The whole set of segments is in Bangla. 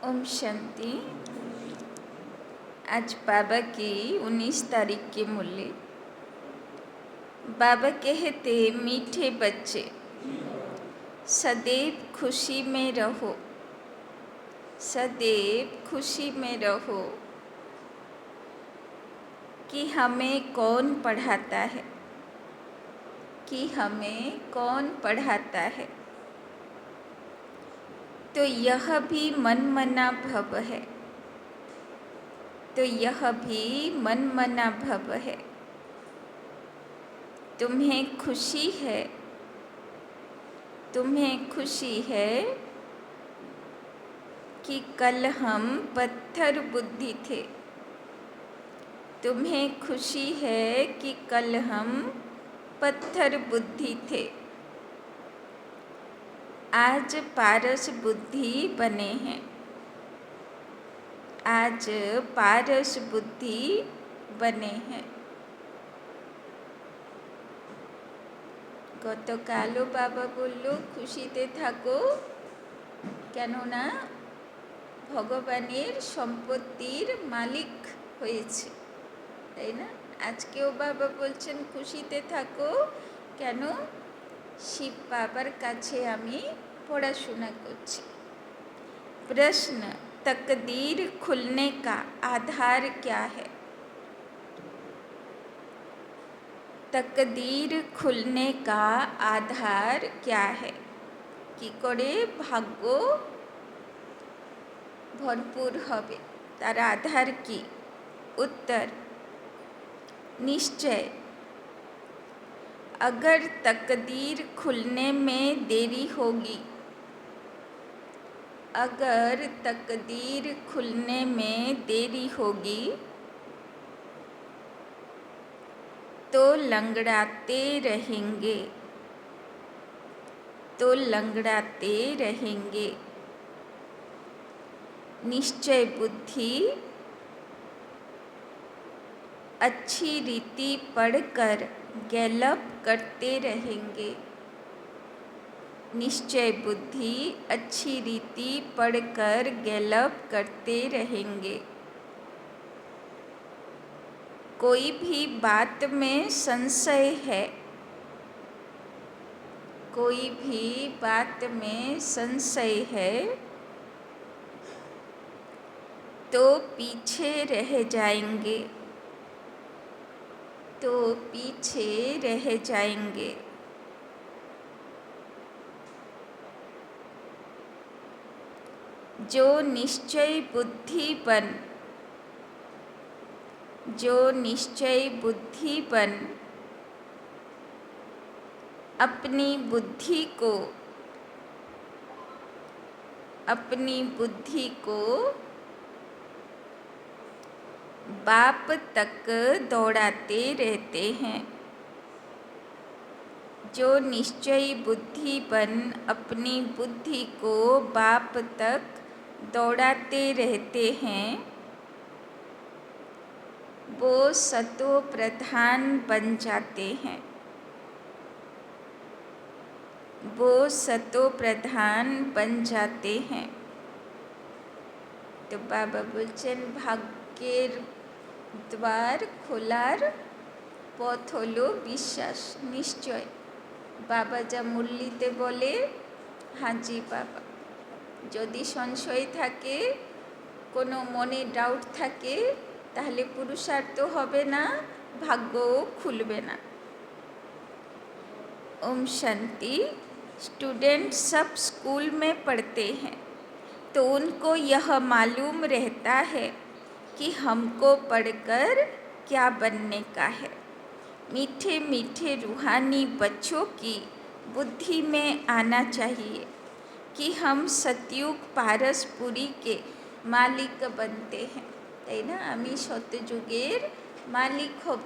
ओम शांति। आज बाबा की 19 तारीख की मुरली। बाबा कहते, मीठे बच्चे सदैव खुशी में रहो, सदैव खुशी में रहो। कि हमें कौन पढ़ाता है, कि हमें कौन पढ़ाता है। तो यह भी मनमना भव है, तो यह भी मनमना भव है। तुम्हें खुशी है, तुम्हें खुशी है कि कल हम पत्थर बुद्धि थे। तुम्हें खुशी है कि कल हम पत्थर बुद्धि थे, आज पारस बुद्धि बने हैं। आज पारस बुद्धि बने हैं। গতকালও বাবা বলল, খুশিতে থাকো, কেননা ভগবানের সম্পত্তির মালিক হয়েছে, তাই না? আজকেও বাবা বলছেন খুশিতে থাকো, কেন? শিব বাবার কাছে আমি পড়াশোনা করছি। प्रश्न, तकदीर खुलने का आधार क्या है? तकदीर खुलने का आधार क्या है? কি করে ভাগ্য ভরপুর হবে, তার আধার কি? उत्तर, निश्चय। अगर तकदीर खुलने में देरी होगी, अगर तकदीर खुलने में देरी होगी तो लंगड़ाते रहेंगे, तो लंगड़ाते रहेंगे। निश्चय बुद्धि अच्छी रीति पढ़कर गैलप करते रहेंगे। निश्चय बुद्धि अच्छी रीति पढ़कर गैलप करते रहेंगे। कोई भी बात में संशय है, कोई भी बात में संशय है तो पीछे रह जाएंगे, तो पीछे रह जाएंगे। जो निश्चय बुद्धिपन, जो निश्चय बुद्धिपन अपनी बुद्धि को, अपनी बुद्धि को बाप तक दौड़ाते रहते हैं। जो निश्चयी बुद्धिपन अपनी बुद्धि को बाप तक दौड़ाते रहते हैं, वो सतो प्रधान बन जाते हैं, वो सतो प्रधान बन जाते हैं। तो बाबा बोलছেন, भाग्येर द्वार खोलार পথ হলো বিশ্বাস, নিশ্চয়। বাবা যা মুরলিতে বলে, হাজি বাবা। যদি সংশয় থাকে, কোনো মনে ডাউট থাকে, তাহলে পুরুষার্থ হবে না, ভাগ্যও খুলবে না। ओम शांति। स्टूडेंट सब स्कूल में पढ़ते हैं, तो उनको यह मालूम रहता है कि हमको पढ़कर क्या बनने का है। मीठे मीठे रूहानी बच्चों की बुद्धि में आना चाहिए कि हम सतयुग पारसपुरी के मालिक बनते हैं, তাই না? আমি সত্যযুগের মালিক হব,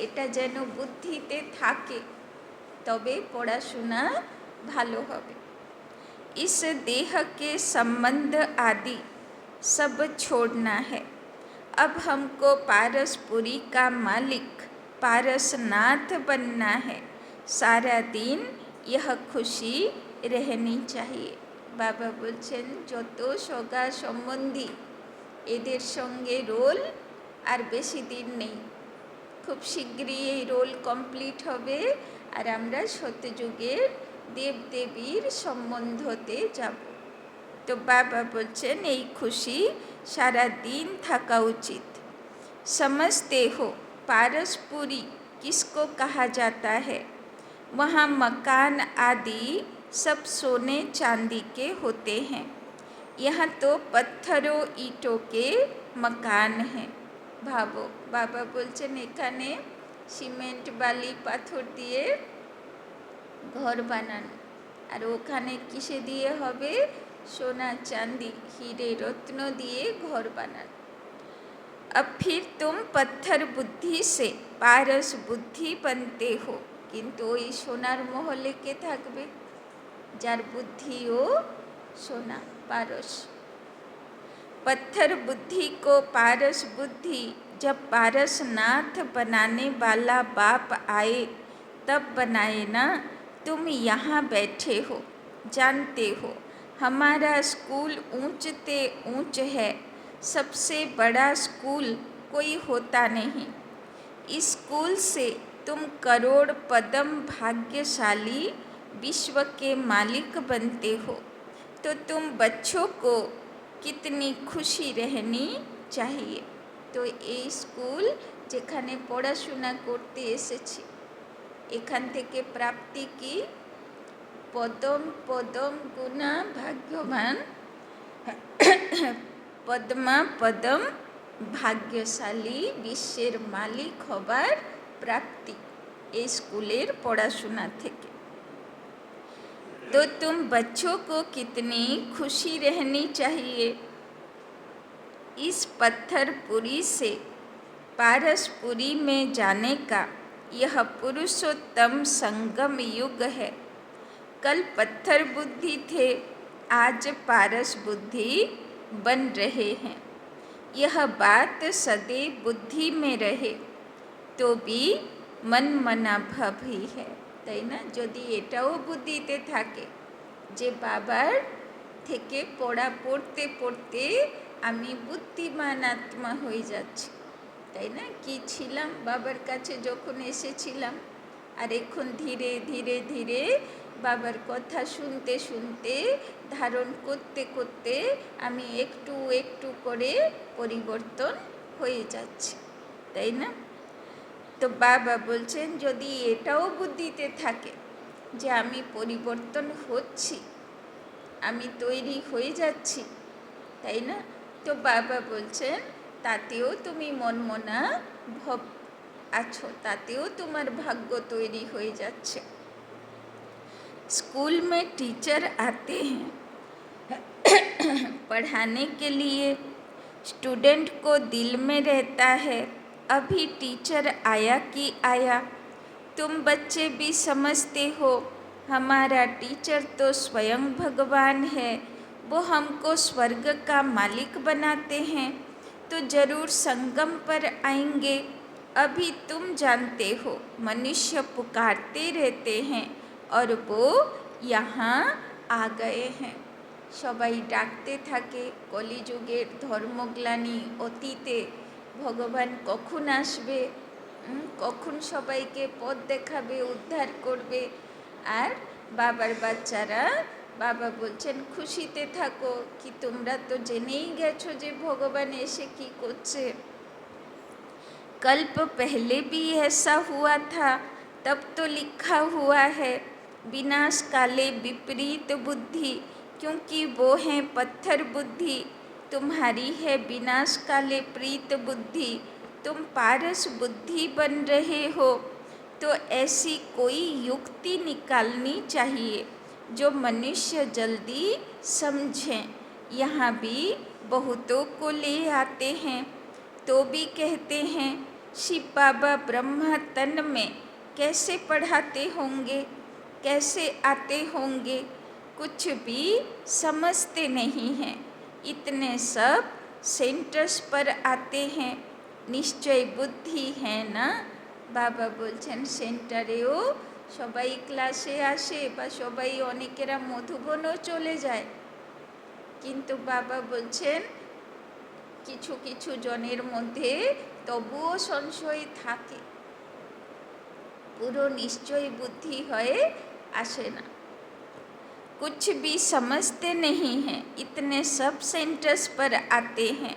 এটা যেন বুদ্ধিতে থাকে, তবে পড়াশোনা ভালো হবে। इस देह के संबंध आदि सब छोड़ना है। अब हमको पारसपुरी का मालिक पारसनाथ बनना है। सारा दिन यह खुशी रहनी चाहिए। বাবা বলছেন যত সগা সম্বন্ধী এদের সঙ্গে রোল আর বেশি দিন নেই, খুব শীঘ্রই এই রোল কমপ্লিট হবে আর আমরা সত্যযুগের দেবদেবীর সম্বন্ধতে যাব। তো বাবা বলছেন এই খুশি সারা দিন থাকা উচিত। समझते हो पारसपुरी किसको कहा जाता है? वहाँ मकान आदि सब सोने चांदी के होते हैं। यहाँ तो पत्थरों ईंटों के मकान हैं। भावो बाबा बोलছেন এখানে সিমেন্ট বালি পাথর দিয়ে ঘর বানানো, আর ওখানে কিসে দিয়ে হবে? সোনা চাঁদি হিরে রত্ন দিয়ে ঘর বানানো। अब फिर तुम पत्थर बुद्धि से पारस बुद्धि बनते हो, किंतु ওই সোনার মহলে কে থাকবে? যার বুদ্ধিও সোনা, पारस। पत्थर बुद्धि को पारस बुद्धि जब पारसनाथ बनाने वाला बाप आए तब बनाए ना। तुम यहाँ बैठे हो, जानते हो हमारा स्कूल ऊंचते ऊंच है, सबसे बड़ा स्कूल कोई होता नहीं। इस स्कूल से तुम करोड़ पदम भाग्यशाली विश्व के मालिक बनते हो। तो तुम बच्चों को कितनी खुशी रहनी चाहिए। तो এই স্কুল যেখানে পড়াশোনা করতে এসেছি, এখান থেকে প্রাপ্তি কি? পদম পদম গুণা ভাগ্যবান, পদ্মা পদম ভাগ্যশালী বিশ্বের মালিক হবার প্রাপ্তি এই স্কুলের পড়াশোনা থেকে। तो तुम बच्चों को कितनी खुशी रहनी चाहिए। इस पत्थरपुरी से पारसपुरी में जाने का यह पुरुषोत्तम संगम युग है। कल पत्थर बुद्धि थे, आज पारस बुद्धि बन रहे हैं। यह बात सदैव बुद्धि में रहे तो भी मन मना भाव ही है, তাই না? যদি এটাও বুদ্ধিতে থাকে যে বাবার থেকে পড়া পড়তে পড়তে আমি বুদ্ধিমান আত্মা হয়ে যাচ্ছি, তাই না? কি ছিলাম বাবার কাছে যখন এসেছিলাম, আর এখন ধীরে ধীরে ধীরে বাবার কথা শুনতে শুনতে ধারণ করতে করতে আমি একটু একটু করে পরিবর্তন হয়ে যাচ্ছি, তাই না? তো বাবা বলছেন যদি এটাও বুদ্ধিতে থাকে যে আমি পরিবর্তন হচ্ছি, আমি তৈরি হয়ে যাচ্ছি, তাই না? তো বাবা বলছেন তাতেও তুমি মনমনা ভব আছো, তাতেও তোমার ভাগ্য তৈরি হয়ে যাচ্ছে। स्कूल में टीचर आते हैं पढ़ाने के लिए, स्टूडेंट को दिल में रहता है अभी टीचर आया कि आया। तुम बच्चे भी समझते हो हमारा टीचर तो स्वयं भगवान है, वो हमको स्वर्ग का मालिक बनाते हैं, तो ज़रूर संगम पर आएंगे। अभी तुम जानते हो मनुष्य पुकारते रहते हैं और वो यहाँ आ गए हैं। সবাই ডাকতে থাকে কলিযুগের ধর্মগ্লানি অতীতে ভগবান কখন আসবে, কখন সবাইকে পথ দেখাবে, উদ্ধার করবে। আর বাবার বাচ্চারা, বাবা বলছেন খুশিতে থাকো, কি তোমরা তো জেনেই গেছো যে ভগবান এসে কি করছে। कल्प पहले भी ऐसा हुआ था, तब तो लिखा हुआ है विनाश काले विपरीत बुद्धि, क्योंकि वो है पत्थर बुद्धि, तुम्हारी है विनाश काले प्रीत बुद्धि, तुम पारस बुद्धि बन रहे हो। तो ऐसी कोई युक्ति निकालनी चाहिए जो मनुष्य जल्दी समझें। यहाँ भी बहुतों को ले आते हैं तो भी कहते हैं शिव बाबा ब्रह्मा तन में कैसे पढ़ाते होंगे, कैसे आते होंगे, कुछ भी समझते नहीं हैं। इतने सब सेंटर्स पर आते हैं, निश्चय बुद्धि है ना। बाबा बोलছেন সেন্টারেও সবাই ক্লাসে আসে বা সবাই অনেকেরা মধুবনও চলে যায়, কিন্তু বাবা বলছেন কিছু কিছু জনের মধ্যে তবুও সংশয় থাকে, পুরো নিশ্চয় বুদ্ধি হয়ে আসে না। कुछ भी समझते नहीं हैं, इतने सब सेंटर्स पर आते हैं,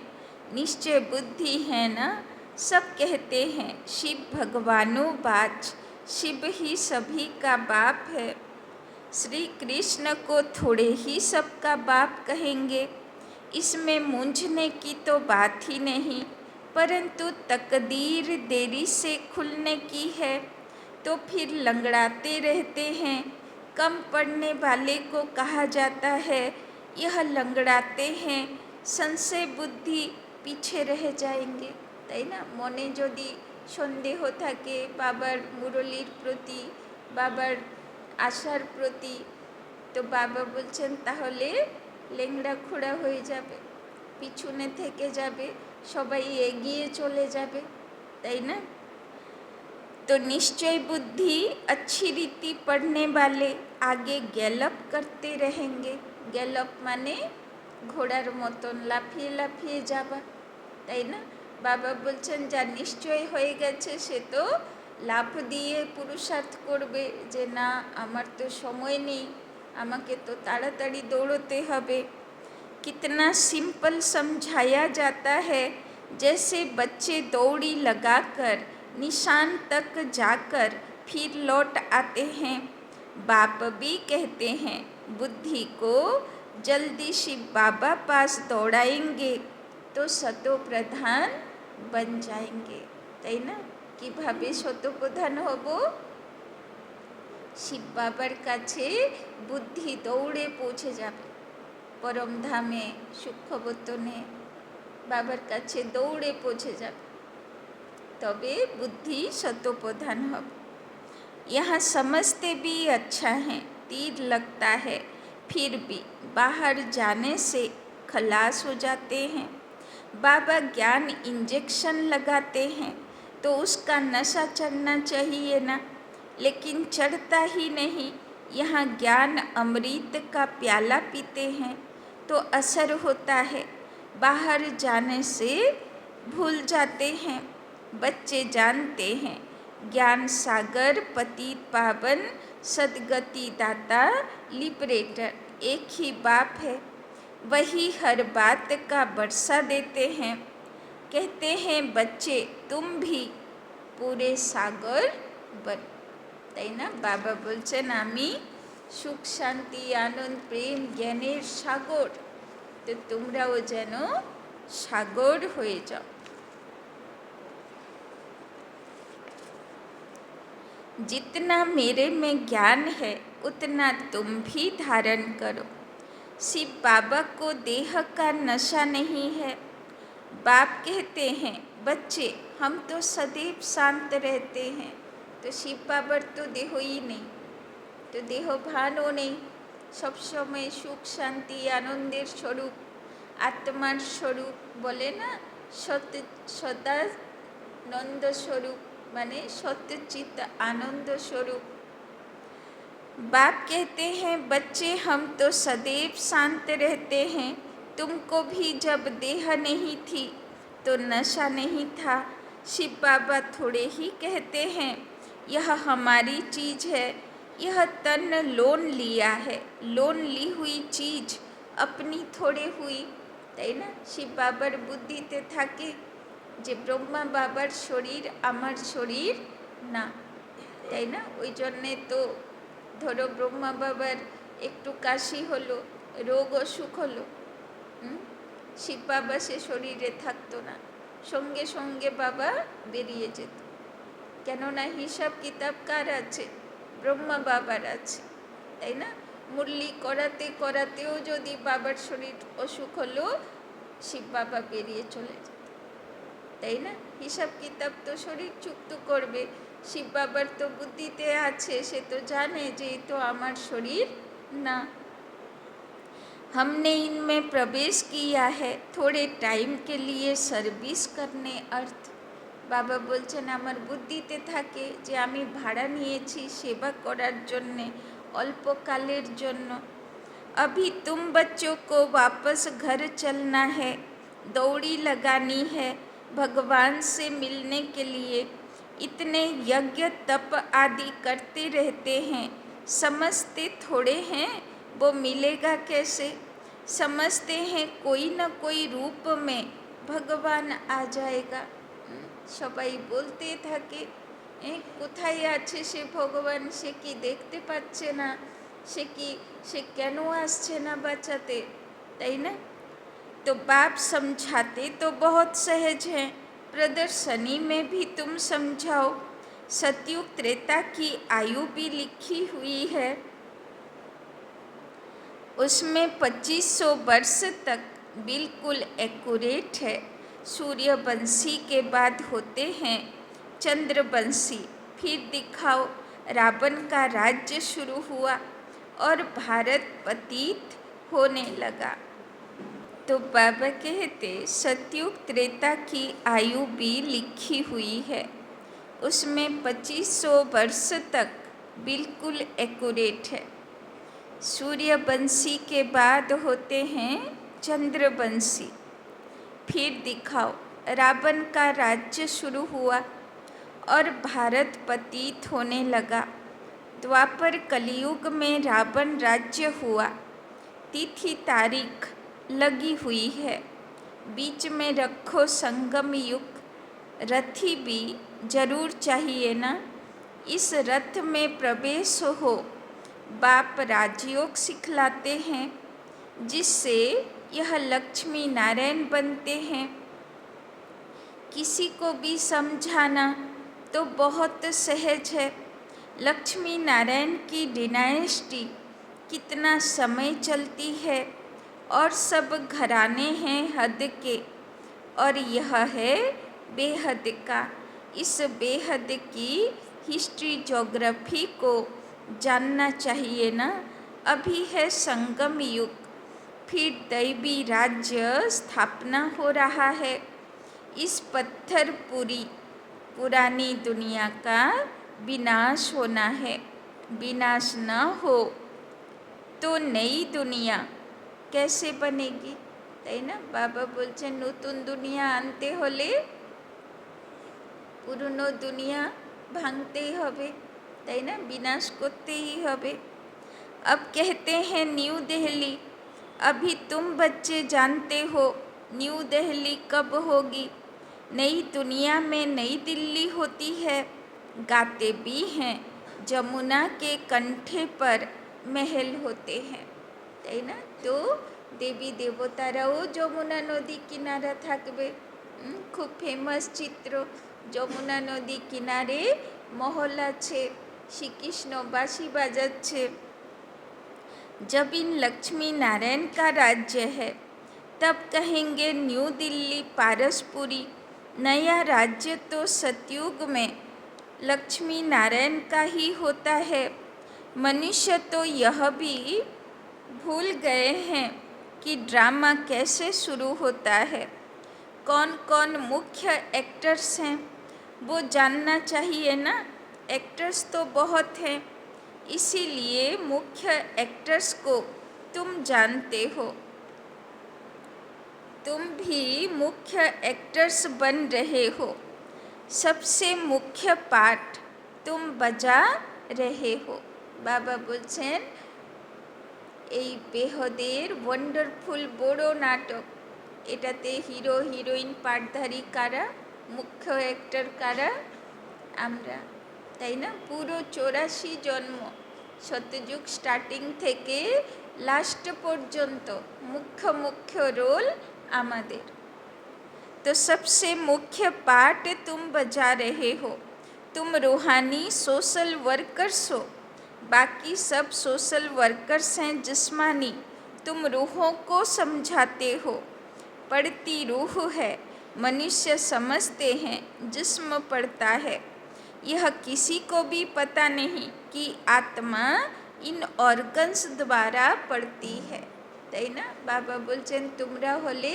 निश्चय बुद्धि है ना। सब कहते हैं शिव भगवानो बाज, शिव ही सभी का बाप है। श्री कृष्ण को थोड़े ही सबका बाप कहेंगे, इसमें मूंझने की तो बात ही नहीं, परंतु तकदीर देरी से खुलने की है तो फिर लंगड़ाते रहते हैं। कम पढ़ने वाले को कहा जाता है यह लंगड़ाते हैं, संशय बुद्धि पीछे रह जाएंगे। তাই না? মনে যদি সন্দেহ থাকে বাবার মুরলির প্রতি, বাবার আশার প্রতি, তো বাবা বলছেন তাহলে লেংড়া খোড়া হয়ে যাবে, পিছনে থেকে যাবে, সবাই এগিয়ে চলে যাবে, তাই না? तो निश्चय बुद्धि अच्छी रीति पढ़ने वाले आगे गैलप करते रहेंगे। गैलप माने ঘোড়ার মতন লাফিয়ে লাফিয়ে যাবা, তাই না? বাবা বলছেন যা নিশ্চয় হয়ে গেছে সে তো লাফ দিয়ে পুরুষার্থ করবে যে না আমার তো সময় নেই, আমাকে তো তাড়াতাড়ি দৌড়তে হবে। कितना सिंपल समझाया जाता है, जैसे बच्चे दौड़ी लगाकर निशान तक जाकर फिर लौट आते हैं। बाप भी कहते हैं बुद्धि को जल्दी शिव बाबा पास दौड़ाएंगे तो शतो प्रधान बन जाएंगे, তাই না? কিভাবে শতপ্রধান হব? শিব বাবার কাছে বুদ্ধি দৌড়ে পৌঁছে যাবে, परम धामे सूक्ष्मवतने बाबार काछे दौड़े पहुँचे जाबे, तबे बुद्धि शतोप्रधान होबे। यहाँ समझते भी अच्छा है, तीर लगता है, फिर भी बाहर जाने से खलास हो जाते हैं। बाबा ज्ञान इंजेक्शन लगाते हैं तो उसका नशा चढ़ना चाहिए ना, लेकिन चढ़ता ही नहीं। यहाँ ज्ञान अमृत का प्याला पीते हैं तो असर होता है, बाहर जाने से भूल जाते हैं। बच्चे जानते हैं ज्ञान सागर पतित पावन सदगति दाता लिबरेटर एक ही बाप है, वही हर बात का बरसा देते हैं। कहते हैं बच्चे तुम भी पूरे सागर बन, তাই না? বাবা বলছেন আমি সুখ শান্তি আনন্দ প্রেম জ্ঞানের সাগর, তো তোমরাও যেন সাগর হয়ে যাও। जितना मेरे में ज्ञान है उतना तुम भी धारण करो। शिव बाबा को देह का नशा नहीं है। बाप कहते हैं बच्चे हम तो सदैव शांत रहते हैं, तो शिव बाबर तो देह ही नहीं, तो देह भानও নেই, সবসময় সুখ শান্তি আনন্দের স্বরূপ, আত্মার স্বরূপ বলে না, সদানন্দ স্বরূপ माने सत्यचित आनंद स्वरूप। बाप कहते हैं बच्चे हम तो सदैव शांत रहते हैं, तुमको भी जब देह नहीं थी तो नशा नहीं था। शिव बाबा थोड़े ही कहते हैं यह हमारी चीज़ है, यह तन लोन लिया है, लोन ली हुई चीज़ अपनी थोड़े हुई, তাই না? শিব বাবার বুদ্ধিতে থাকে যে ব্রহ্মা বাবার শরীর আমার শরীর না, তাই না? ওই জন্যে তো ধরো ব্রহ্মা বাবার একটু কাশি হলো, রোগ অসুখ হলো, শিব বাবা সে শরীরে থাকতো না, সঙ্গে সঙ্গে বাবা বেরিয়ে যেত, কেননা হিসাব কিতাব কার আছে? ব্রহ্মা বাবার আছে, তাই না? মুরলি করাতে করাতেও যদি বাবার শরীর অসুখ হলো শিব বাবা বেরিয়ে চলে যেত, তাই না? হিসাব কিতাব তো শরীর চুক্ত করবে, শিব বাবার তো বুদ্ধিতে আছে, সে তো জানে যে এই তো আমার শরীর না। हमने इनमें प्रवेश किया है थोड़े टाइम के लिए सर्विस करने अर्थ। বাবা বলছেন আমার বুদ্ধিতে থাকে যে আমি ভাড়া নিয়েছি সেবা করার জন্যে, অল্পকালের জন্য। अभी तुम बच्चों को वापस घर चलना है, दौड़ी लगानी है भगवान से मिलने के लिए। इतने यज्ञ तप आदि करते रहते हैं, समझते थोड़े हैं वो मिलेगा कैसे। समझते हैं कोई न कोई रूप में भगवान आ जाएगा। সবাই বলতে থাকে কোথায় আছে সে ভগবান, সে কি দেখতে পাচ্ছে না, সে কেন আসছে না বাঁচাতে, তাই না। तो बाप समझाते तो बहुत सहज हैं, प्रदर्शनी में भी तुम समझाओ। सतयुग त्रेता की आयु भी लिखी हुई है, उसमें 2500 वर्ष तक बिल्कुल एक्यूरेट है। सूर्यवंशी के बाद होते हैं चंद्रवंशी। फिर दिखाओ, रावण का राज्य शुरू हुआ और भारत पतित होने लगा। तो बाबा कहते सतयुग त्रेता की आयु भी लिखी हुई है, उसमें 2500 वर्ष तक बिल्कुल एक्यूरेट है। सूर्यवंशी के बाद होते हैं चंद्रवंशी। फिर दिखाओ, रावण का राज्य शुरू हुआ और भारत पतित होने लगा। द्वापर कलयुग में रावण राज्य हुआ, तिथि तारीख लगी हुई है। बीच में रखो संगम युग, रथी भी जरूर चाहिए ना, इस रथ में प्रवेश हो। बाप राजयोग सिखलाते हैं, जिससे यह लक्ष्मी नारायण बनते हैं। किसी को भी समझाना तो बहुत सहज है। लक्ष्मी नारायण की डिनाइस्टी कितना समय चलती है और सब घराने हैं हद के, और यह है बेहद का। इस बेहद की हिस्ट्री ज्योग्राफी को जानना चाहिए ना। अभी है संगम युग, फिर दैवी राज्य स्थापना हो रहा है। इस पत्थर पुरानी दुनिया का विनाश होना है। विनाश न हो तो नई दुनिया कैसे बनेगी, তাই না। বাবা বলছেন নতুন দুনিয়া আনতে হলে পুরনো দুনিয়া ভাঙতেই হবে, তাই না, विनाश করতেই হবে। अब कहते हैं न्यू दिल्ली, अभी तुम बच्चे जानते हो न्यू दिल्ली कब होगी। नई दुनिया में नई दिल्ली होती है। गाते भी हैं, जमुना के कंठे पर महल होते हैं, তাই না। তো দেবী দেবতারাও যমুনা নদী কিনারা থাকবে। খুব ফেমাস চিত্র, যমুনা নদী কিনারে মহল আছে, শ্রীকৃষ্ণ বাঁশি বাজাচ্ছে। जब इन लक्ष्मी नारायण का राज्य है, तब कहेंगे न्यू दिल्ली पारसपुरी। नया राज्य तो सतयुग में लक्ष्मी नारायण का ही होता है। मनुष्य तो यह भी भूल गए हैं कि ड्रामा कैसे शुरू होता है, कौन कौन मुख्य एक्टर्स हैं वो जानना चाहिए ना। एक्टर्स तो बहुत हैं, इसीलिए मुख्य एक्टर्स को तुम जानते हो। तुम भी मुख्य एक्टर्स बन रहे हो। सबसे मुख्य पार्ट तुम बजा रहे हो। बाबा बोलছেন এই বেহদের ওয়ান্ডারফুল বড় নাটক, এটাতে হিরো হিরোইন পার্টধারী কারা, মুখ্য অ্যাক্টর কারা, আমরা, তাই না। পুরো 84 জন্ম সত্যযুগ স্টার্টিং থেকে লাস্ট পর্যন্ত মুখ্য রোল আমাদের। तो सबसे मुख्य पार्ट तुम बजा रहे हो। तुम रूहानी सोशल वर्कर्स हो, बाकी सब सोशल वर्कर्स हैं जिस्मानी। तुम रूहों को समझाते हो। पढ़ती रूह है, मनुष्य समझते हैं जिस्म पढ़ता है। यह किसी को भी पता नहीं कि आत्मा इन ऑर्गन्स द्वारा पढ़ती है, তাই না। বাবা বলছেন তোমরা হলে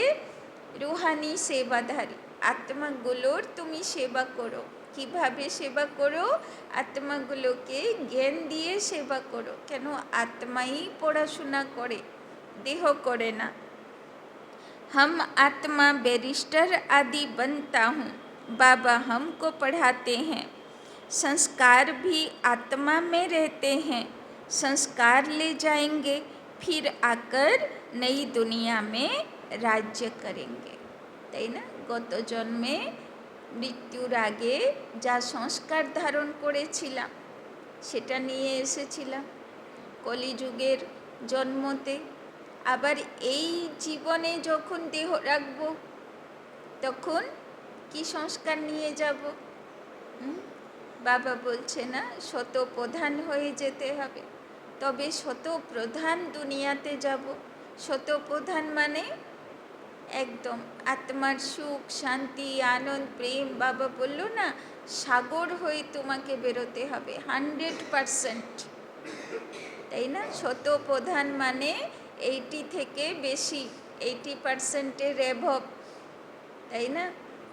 রুহানি সেবাধারী, আত্মাগুলোর তুমি সেবা করো। কিভাবে সেবা করো, আত্মাগুলোকে জ্ঞান দিয়ে সেবা করো। কেন আত্মাই পড়াশোনা করে, देह करे ना। हम आत्मा बैरिस्टर आदि बनता हूँ, बाबा हमको पढ़ाते हैं। संस्कार भी आत्मा में रहते हैं, संस्कार ले जाएंगे, फिर आकर नई दुनिया में राज्य करेंगे, তাই না? গত জন্মে মৃত্যুর আগে যা সংস্কার ধারণ করেছিলাম সেটা নিয়ে এসেছিলাম কলিযুগের জন্মতে। আবার এই জীবনে যখন দেহ রাখব তখন কি সংস্কার নিয়ে যাব? বাবা বলছে না, শতপ্রধান হয়ে যেতে হবে, তবে শতপ্রধান দুনিয়াতে যাব। শতপ্রধান মানে একদম আত্মার সুখ, শান্তি, আনন্দ, প্রেম। বাবা বলল না, সাগর হয়ে তোমাকে বেরোতে হবে 100%, তাই না? শতপ্রধান মানে 80 থেকে বেশি, 80%-এর অ্যাবভ, তাই না?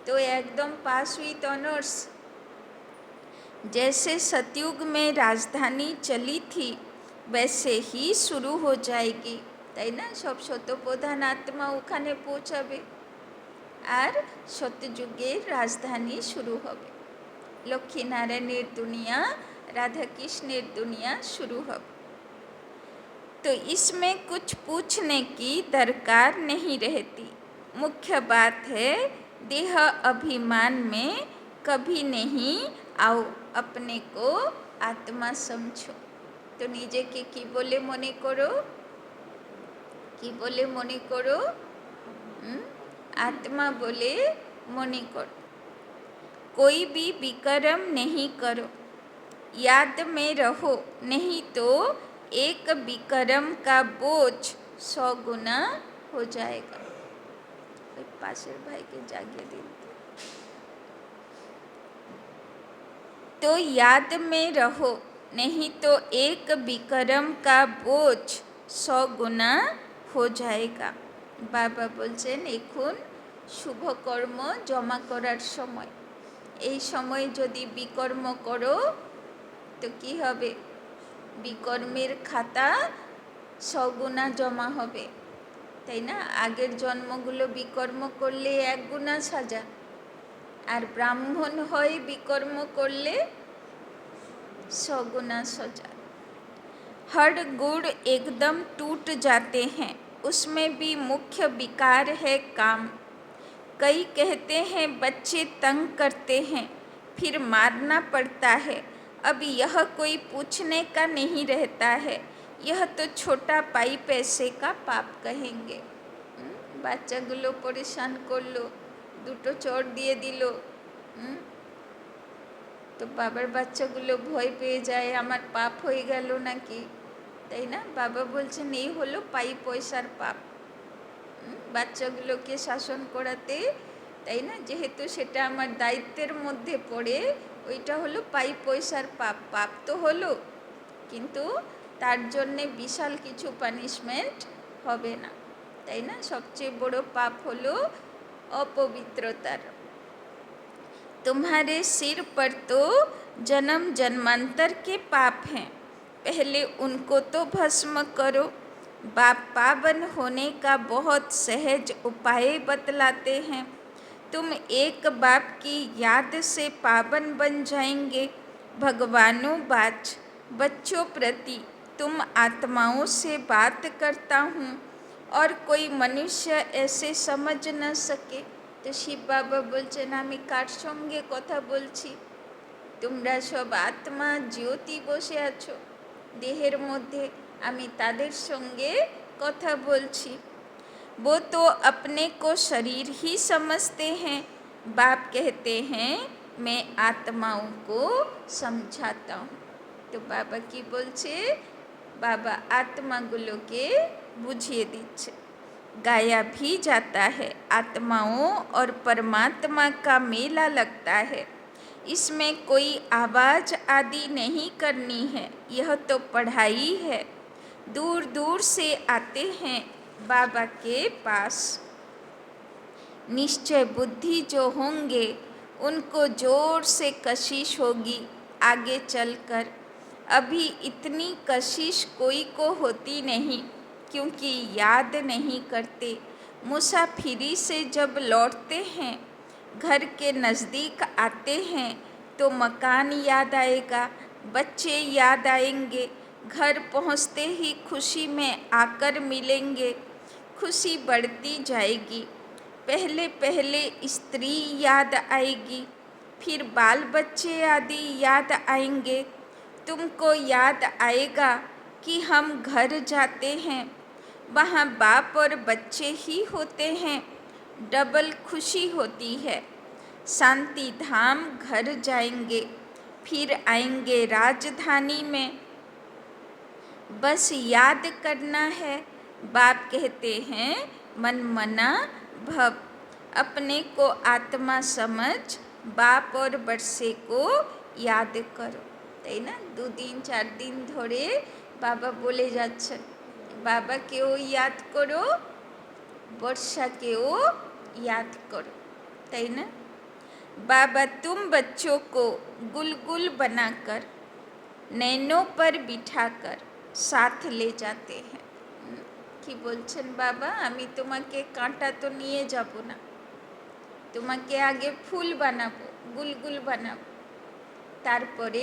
तो एकदम पास विथ ऑनर्स। जैसे सतयुग में राजधानी चली थी वैसे ही शुरू हो जाएगी, তাই না? সব শতপ্রধান আত্মা ওখানে পৌঁছাবে আর সত্যযুগের রাজধানী শুরু হবে। লক্ষ্মীনারায়ণের দুনিয়া, राधा कृष्णेर दुनिया शुरू হবে। तो इसमें कुछ पूछने की दरकार नहीं रहती। मुख्य बात है देह अभिमान में कभी नहीं आओ, अपने को आत्मा समझो। तो निजे के की बोले मने करो, की बोले मने करो, आत्मा बोले मने करो। कोई भी विकर्म नहीं करो, याद में रहो, नहीं तो एक विकर्म का बोझ 100 गुना हो जाएगा। पासेर भाई के जागिए दिन। तो याद में रहो, नहीं तो एक विकर्म का बोझ 100 गुना हो जाएगा। बाबा बोलছেন এখন শুভ কর্ম জমা করার সময়। এই সময় যদি বিকর্ম করো তো কি হবে? বিকর্মের খাতা 100 গুনা জমা হবে, তাই না? আগের জন্মগুলো বিকর্ম করলে 1 গুনা সাজা, আর ব্রাহ্মণ হয়ে বিকর্ম করলে 100 गुना सजा। हर गुण एकदम टूट जाते हैं, उसमें भी मुख्य विकार है काम। कई कहते हैं बच्चे तंग करते हैं, फिर मारना पड़ता है। अब यह कोई पूछने का नहीं रहता है, यह तो छोटा पाई पैसे का पाप कहेंगे। বাচ্চাগুলো পরেশান করলো, দুটো চড় দিয়ে দিল, তো বাবার বাচ্চাগুলো ভয় পেয়ে যায় আমার পাপ হয়ে গেল নাকি, তাই না? বাবা বলছেন এই হলো পাই পয়সার পাপ, বাচ্চাগুলোকে শাসন করাতে, তাই না? যেহেতু সেটা আমার দায়িত্বের মধ্যে পড়ে, ওইটা হলো পাই পয়সার পাপ। পাপ তো হলো, কিন্তু তার জন্যে বিশাল কিছু পানিশমেন্ট হবে না, তাই না? সবচেয়ে বড় পাপ হলো অপবিত্রতার। तुम्हारे सिर पर तो जन्म जन्मांतर के पाप हैं, पहले उनको तो भस्म करो। बाप पावन होने का बहुत सहज उपाय बतलाते हैं। तुम एक बाप की याद से पावन बन जाएंगे। भगवानों बाच, बच्चों प्रति तुम आत्माओं से बात करता हूँ और कोई मनुष्य ऐसे समझ न सके। তো শিব বাবা বলছেন আমি কার সঙ্গে কথা বলছি? তোমরা সব আত্মা জ্যোতি বসে আছো দেহের মধ্যে, আমি তাদের সঙ্গে কথা বলছি। वो तो अपने को शरीर ही समझते हैं, बाप कहते हैं मैं आत्माओं को समझाता हूँ। तो बाबा কি বলছে? बाबा आत्माগুলোকে বুঝিয়ে দিচ্ছে। गाया भी जाता है, आत्माओं और परमात्मा का मेला लगता है, इसमें कोई आवाज़ आदि नहीं करनी है, यह तो पढ़ाई है। दूर दूर से आते हैं बाबा के पास, निश्चय बुद्धि जो होंगे उनको जोर से कशिश होगी आगे चलकर। अभी इतनी कशिश कोई को होती नहीं, क्योंकि याद नहीं करते। मुसाफिरी से जब लौटते हैं, घर के नज़दीक आते हैं तो मकान याद आएगा, बच्चे याद आएंगे। घर पहुंचते ही खुशी में आकर मिलेंगे, खुशी बढ़ती जाएगी। पहले पहले स्त्री याद आएगी, फिर बाल बच्चे आदि याद आएंगे। तुमको याद आएगा कि हम घर जाते हैं, वहाँ बाप और बच्चे ही होते हैं, डबल खुशी होती है। शांति धाम घर जाएंगे, फिर आएंगे राजधानी में, बस याद करना है। बाप कहते हैं मन मना भव, अपने को आत्मा समझ बाप और बरसे को याद करो। তাই না? 2 দিন 4 দিন ধরে বাবা বলে যাচ্ছেন বাবাকেও याद करो, वर्षाकेও याद करो, তাই না? बाबा तुम बच्चों को गुलगुल बनाकर नैनों पर बिठाकर साथ ले जाते हैं। কি বলছেন বাবা, আমি তোমাকে কাঁটা তো নিয়ে যাব না, তোমাকে আগে ফুল বানাবো, গুলগুল বানাবো, তারপরে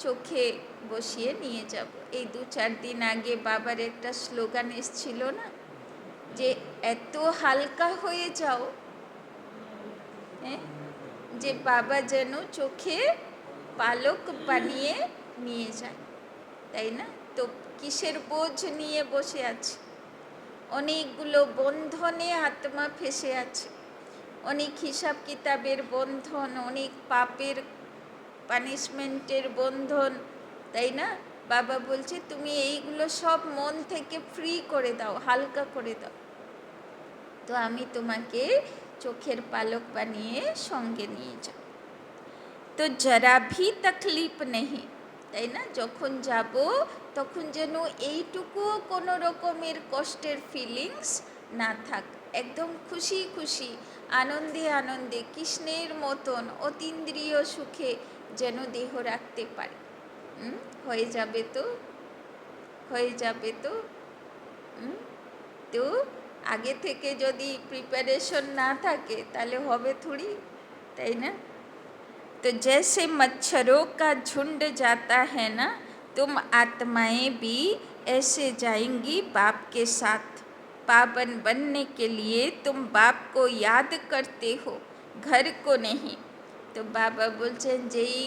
চোখে বসিয়ে নিয়ে যাব। এই 2-4 দিন আগে বাবার একটা স্লোগান এসেছিল না, যে এত হালকা হয়ে যাও, হ্যাঁ, যে বাবা যেন চোখে পালক বানিয়ে নিয়ে যায়, তাই না? তো কিসের বোঝ নিয়ে বসে আছে? অনেকগুলো বন্ধনে আত্মা ফেসে আছে, অনেক হিসাব কিতাবের বন্ধন, অনেক পাপের পানিশমেন্টের বন্ধন, তাই না? বাবা বলছে তুমি এইগুলো সব মন থেকে ফ্রি করে দাও, হালকা করে দাও, তো আমি তোমাকে চোখের পালক বানিয়ে সঙ্গে নিয়ে যাব। তো জরা ভি তকলিফ নেই, তাই না? যখন যাব তখন যেন এইটুকুও কোনো রকমের কষ্টের ফিলিংস না থাক, একদম খুশি খুশি, আনন্দে আনন্দে কৃষ্ণের মতন অতীন্দ্রিয় সুখে যেন দেহ রাখতে পারে। হয়ে যাবে তো, হয়ে যাবে তো। তো আগে থেকে যদি প্রিপারেশন না থাকে তাহলে হবে থোড়ি, তাই না? तो जैसे मच्छरों का झुंड जाता है ना, तुम आत्माएं भी ऐसे जाएंगी बाप के साथ। पावन बनने के लिए तुम बाप को याद करते हो, घर को नहीं। तो बाबा बोलছেন যেই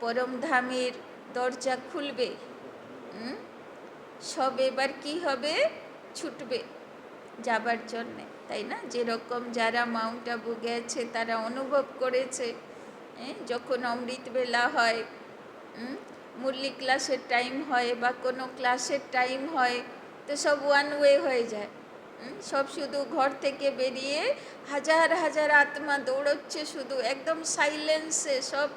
পরম ধামের দরজা খুলবে, সব এবার কি হবে, ছুটবে যাবার জন্যে, তাই না? যেরকম যারা মাউন্ট আবু গেছে তারা অনুভব করেছে, যখন অমৃত বেলা হয়, মুরলি ক্লাসের টাইম হয় বা কোনো ক্লাসের টাইম হয়, তো সব ওয়ান ওয়ে হয়ে যায়, সব শুধু ঘর থেকে বেরিয়ে হাজার হাজার আত্মা দৌড়চ্ছে শুধু একদম সাইলেন্সে সব।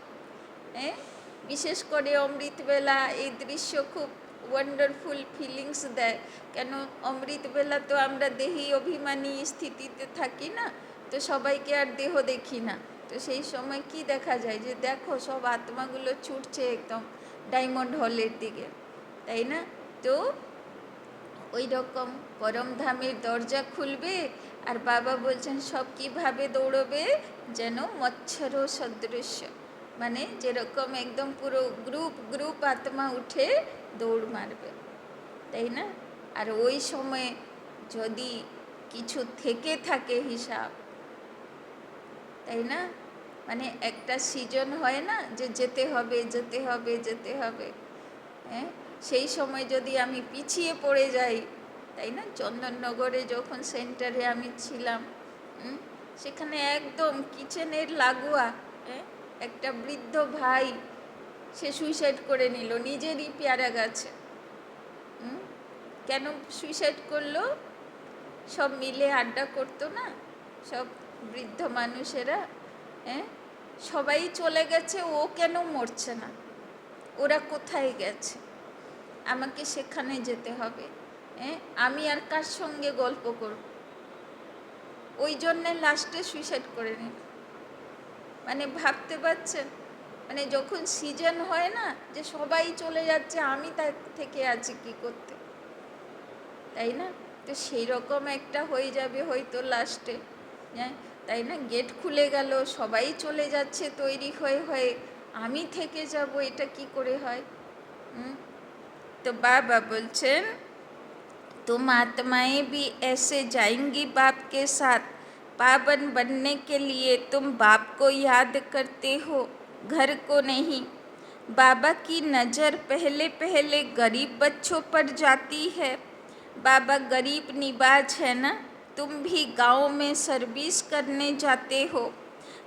বিশেষ করে অমৃতবেলা এই দৃশ্য খুব ওয়ান্ডারফুল ফিলিংস দেয়। কেন অমৃতবেলা তো আমরা দেহি অভিমানী স্থিতিতে থাকি না, তো সবাইকে আর দেহ দেখি না, তো সেই সময় কি দেখা যায়, যে দেখো সব আত্মাগুলো ছুটছে একদম ডায়মন্ড হলের দিকে, তাই না? তো ওই রকম পরমধামের দরজা খুলবে, আর বাবা বলছেন সব কীভাবে দৌড়বে, যেন মচ্ছর সদৃশ্য, মানে যেরকম একদম পুরো গ্রুপ গ্রুপ আত্মা উঠে দৌড় মারবে, তাই না? আর ওই সময় যদি কিছু থেকে থাকে হিসাব, তাই না, মানে একটা সিজন হয় না যে যেতে হবে যেতে হবে যেতে হবে, হ্যাঁ, সেই সময় যদি আমি পিছিয়ে পড়ে যাই, তাই না? চন্দননগরে যখন সেন্টারে আমি ছিলাম, সেখানে একদম কিচেনের লাগোয়া একটা বৃদ্ধ ভাই, সে সুইসাইড করে নিল নিজেরই পেয়ারা গাছে। কেন সুইসাইড করলো? সব মিলে আড্ডা করতো না, সব বৃদ্ধ মানুষেরা, সবাই চলে গেছে, ও কেন মরছে না, ওরা কোথায় গেছে, আমাকে সেখানে যেতে হবে, আমি আর কার সঙ্গে গল্প করব, ওই জন্যে লাস্টে সুইসাইড করে নিল। মানে ভাবতে পারছেন, মানে যখন সিজন হয় না যে সবাই চলে যাচ্ছে, আমি তার থেকে আছি কি করতে, তাই না? তো সেই রকম একটা হয়ে যাবে হয়তো লাস্টে, হ্যাঁ, তাই না? গেট খুলে গেল, সবাই চলে যাচ্ছে তৈরি হয়ে হয়ে, আমি থেকে যাব, এটা কি করে হয়? তো বাবা বলছেন, तुम आत्माएं भी ऐसे जाएंगी बाप के साथ। पावन बनने के लिए तुम बाप को याद करते हो, घर को नहीं। बाबा की नज़र पहले पहले गरीब बच्चों पर जाती है। बाबा गरीब निवाज है ना, तुम भी गांव में सर्विस करने जाते हो।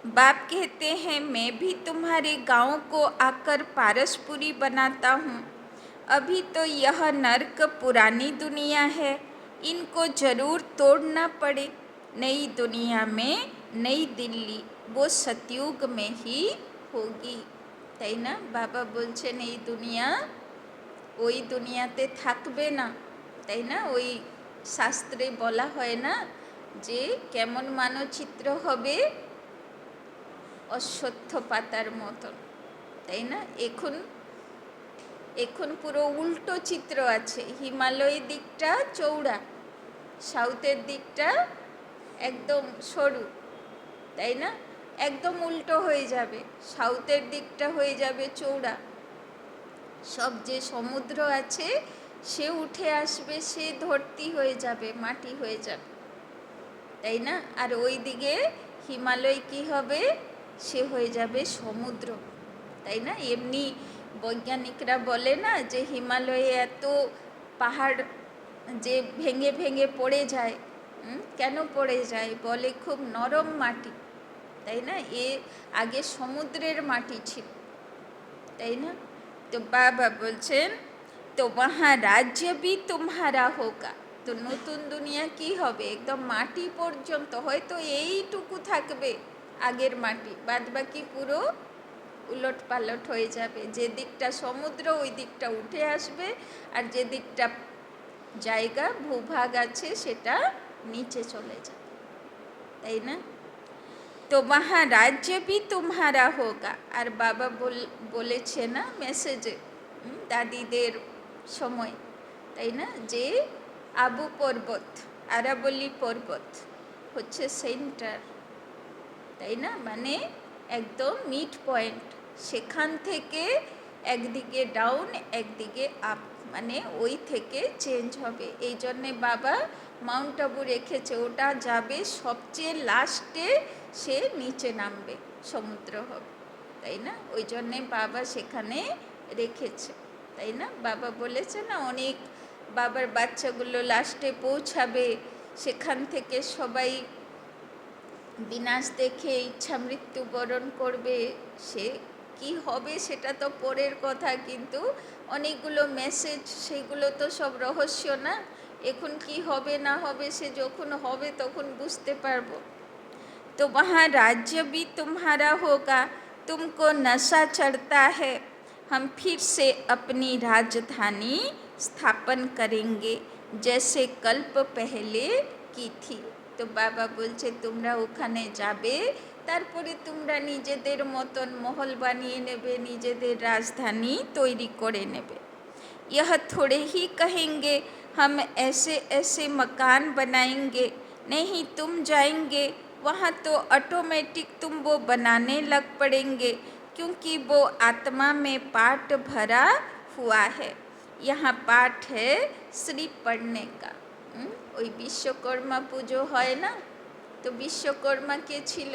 बाप कहते हैं मैं भी तुम्हारे गांव को आकर पारसपुरी बनाता हूँ। अभी तो यह नर्क पुरानी दुनिया है, इनको जरूर तोड़ना पड़े। नई दुनिया में नई दिल्ली वो सतयुग में ही होगी। তাই না? বাবা বলছেন এই দুনিয়া ওই দুনিয়াতে থাকবে না, তাই না? ওই শাস্ত্রে বলা হয় না যে কেমন মানচিত্র হবে, অশ্বত্থ পাতার মতন, তাই না? এখন এখন পুরো উল্টো চিত্র আছে। হিমালয়ের দিকটা চৌড়া, সাউথের দিকটা একদম সরু, তাই না? একদম উল্টো হয়ে যাবে, সাউথের দিকটা হয়ে যাবে চৌড়া। সব যে সমুদ্র আছে সে উঠে আসবে, সে ধরতি হয়ে যাবে, মাটি হয়ে যাবে, তাই না? আর ওই দিকে হিমালয় কি হবে? সে হয়ে যাবে সমুদ্র, তাই না? এমনি বৈজ্ঞানিকরা বলে না যে হিমালয়ে এত পাহাড় যে ভেঙে ভেঙে পড়ে যায়, কেন পড়ে যায়? বলে খুব নরম মাটি, তাই না? এ আগে সমুদ্রের মাটি ছিল, তাই না? তো বাবা বলছেন তো वहाँ राज्य भी तुम्हारा होगा। তো নতুন দুনিয়া কি হবে? একদম মাটি পর্যন্ত, হয়তো এইটুকু থাকবে আগের মাটি, বাদ বাকি পুরো উলট পালট হয়ে যাবে। যে দিকটা সমুদ্র ওই দিকটা উঠে আসবে, আর যে দিকটা জায়গা ভূভাগ আছে সেটা নিচে চলে যাবে, তাই না? তো वहाँ राज्य भी तुम्हारा होगा। আর বাবা বলেছে না মেসেজে দাদিদের সময়, তাই না, যে আবু পর্বত, আরাবলি পর্বত হচ্ছে সেন্টার, তাই না? মানে একদম মিড পয়েন্ট, সেখান থেকে একদিকে ডাউন একদিকে আপ, মানে ওই থেকে চেঞ্জ হবে। এই জন্যে বাবা মাউন্ট আবু রেখেছে, ওটা যাবে সবচেয়ে লাস্টে, সে নিচে নামবে, সমুদ্র হবে, তাই না? ওই জন্যে বাবা সেখানে রেখেছে, তাই না? বাবা বলেছে না অনেক বাবার বাচ্চাগুলো লাস্টে পৌঁছাবে, সেখান থেকে সবাই বিনাশ দেখে ইচ্ছা মৃত্যুবরণ করবে। সে কি হবে সেটা তো পরের কথা, কিন্তু অনেকগুলো মেসেজ, সেগুলো তো সব রহস্য না। এখন কি হবে না হবে সে যখন হবে তখন বুঝতে পারবো। तो वहाँ राज्य भी तुम्हारा होगा, तुमको नशा चढ़ता है। हम फिर से अपनी राजधानी स्थापन करेंगे जैसे कल्प पहले की थी। তো বাবা বলছে তোমরা ওখানে যাবে, তারপরে তোমরা নিজেদের মতন মহল বানিয়ে নেবে, নিজেদের রাজধানী তৈরি করে নেবে। यह थोड़े ही कहेंगे हम ऐसे ऐसे मकान बनाएंगे, नहीं तुम जाएंगे वहाँ तो ऑटोमेटिक तुम वो बनाने लग पड़ेंगे, क्योंकि वो आत्मा में पाठ भरा हुआ है। यहाँ पाठ है श्री पढ़ने का। ওই বিশ্বকর্মা পুজো হয় না, তো বিশ্বকর্মা কে ছিল?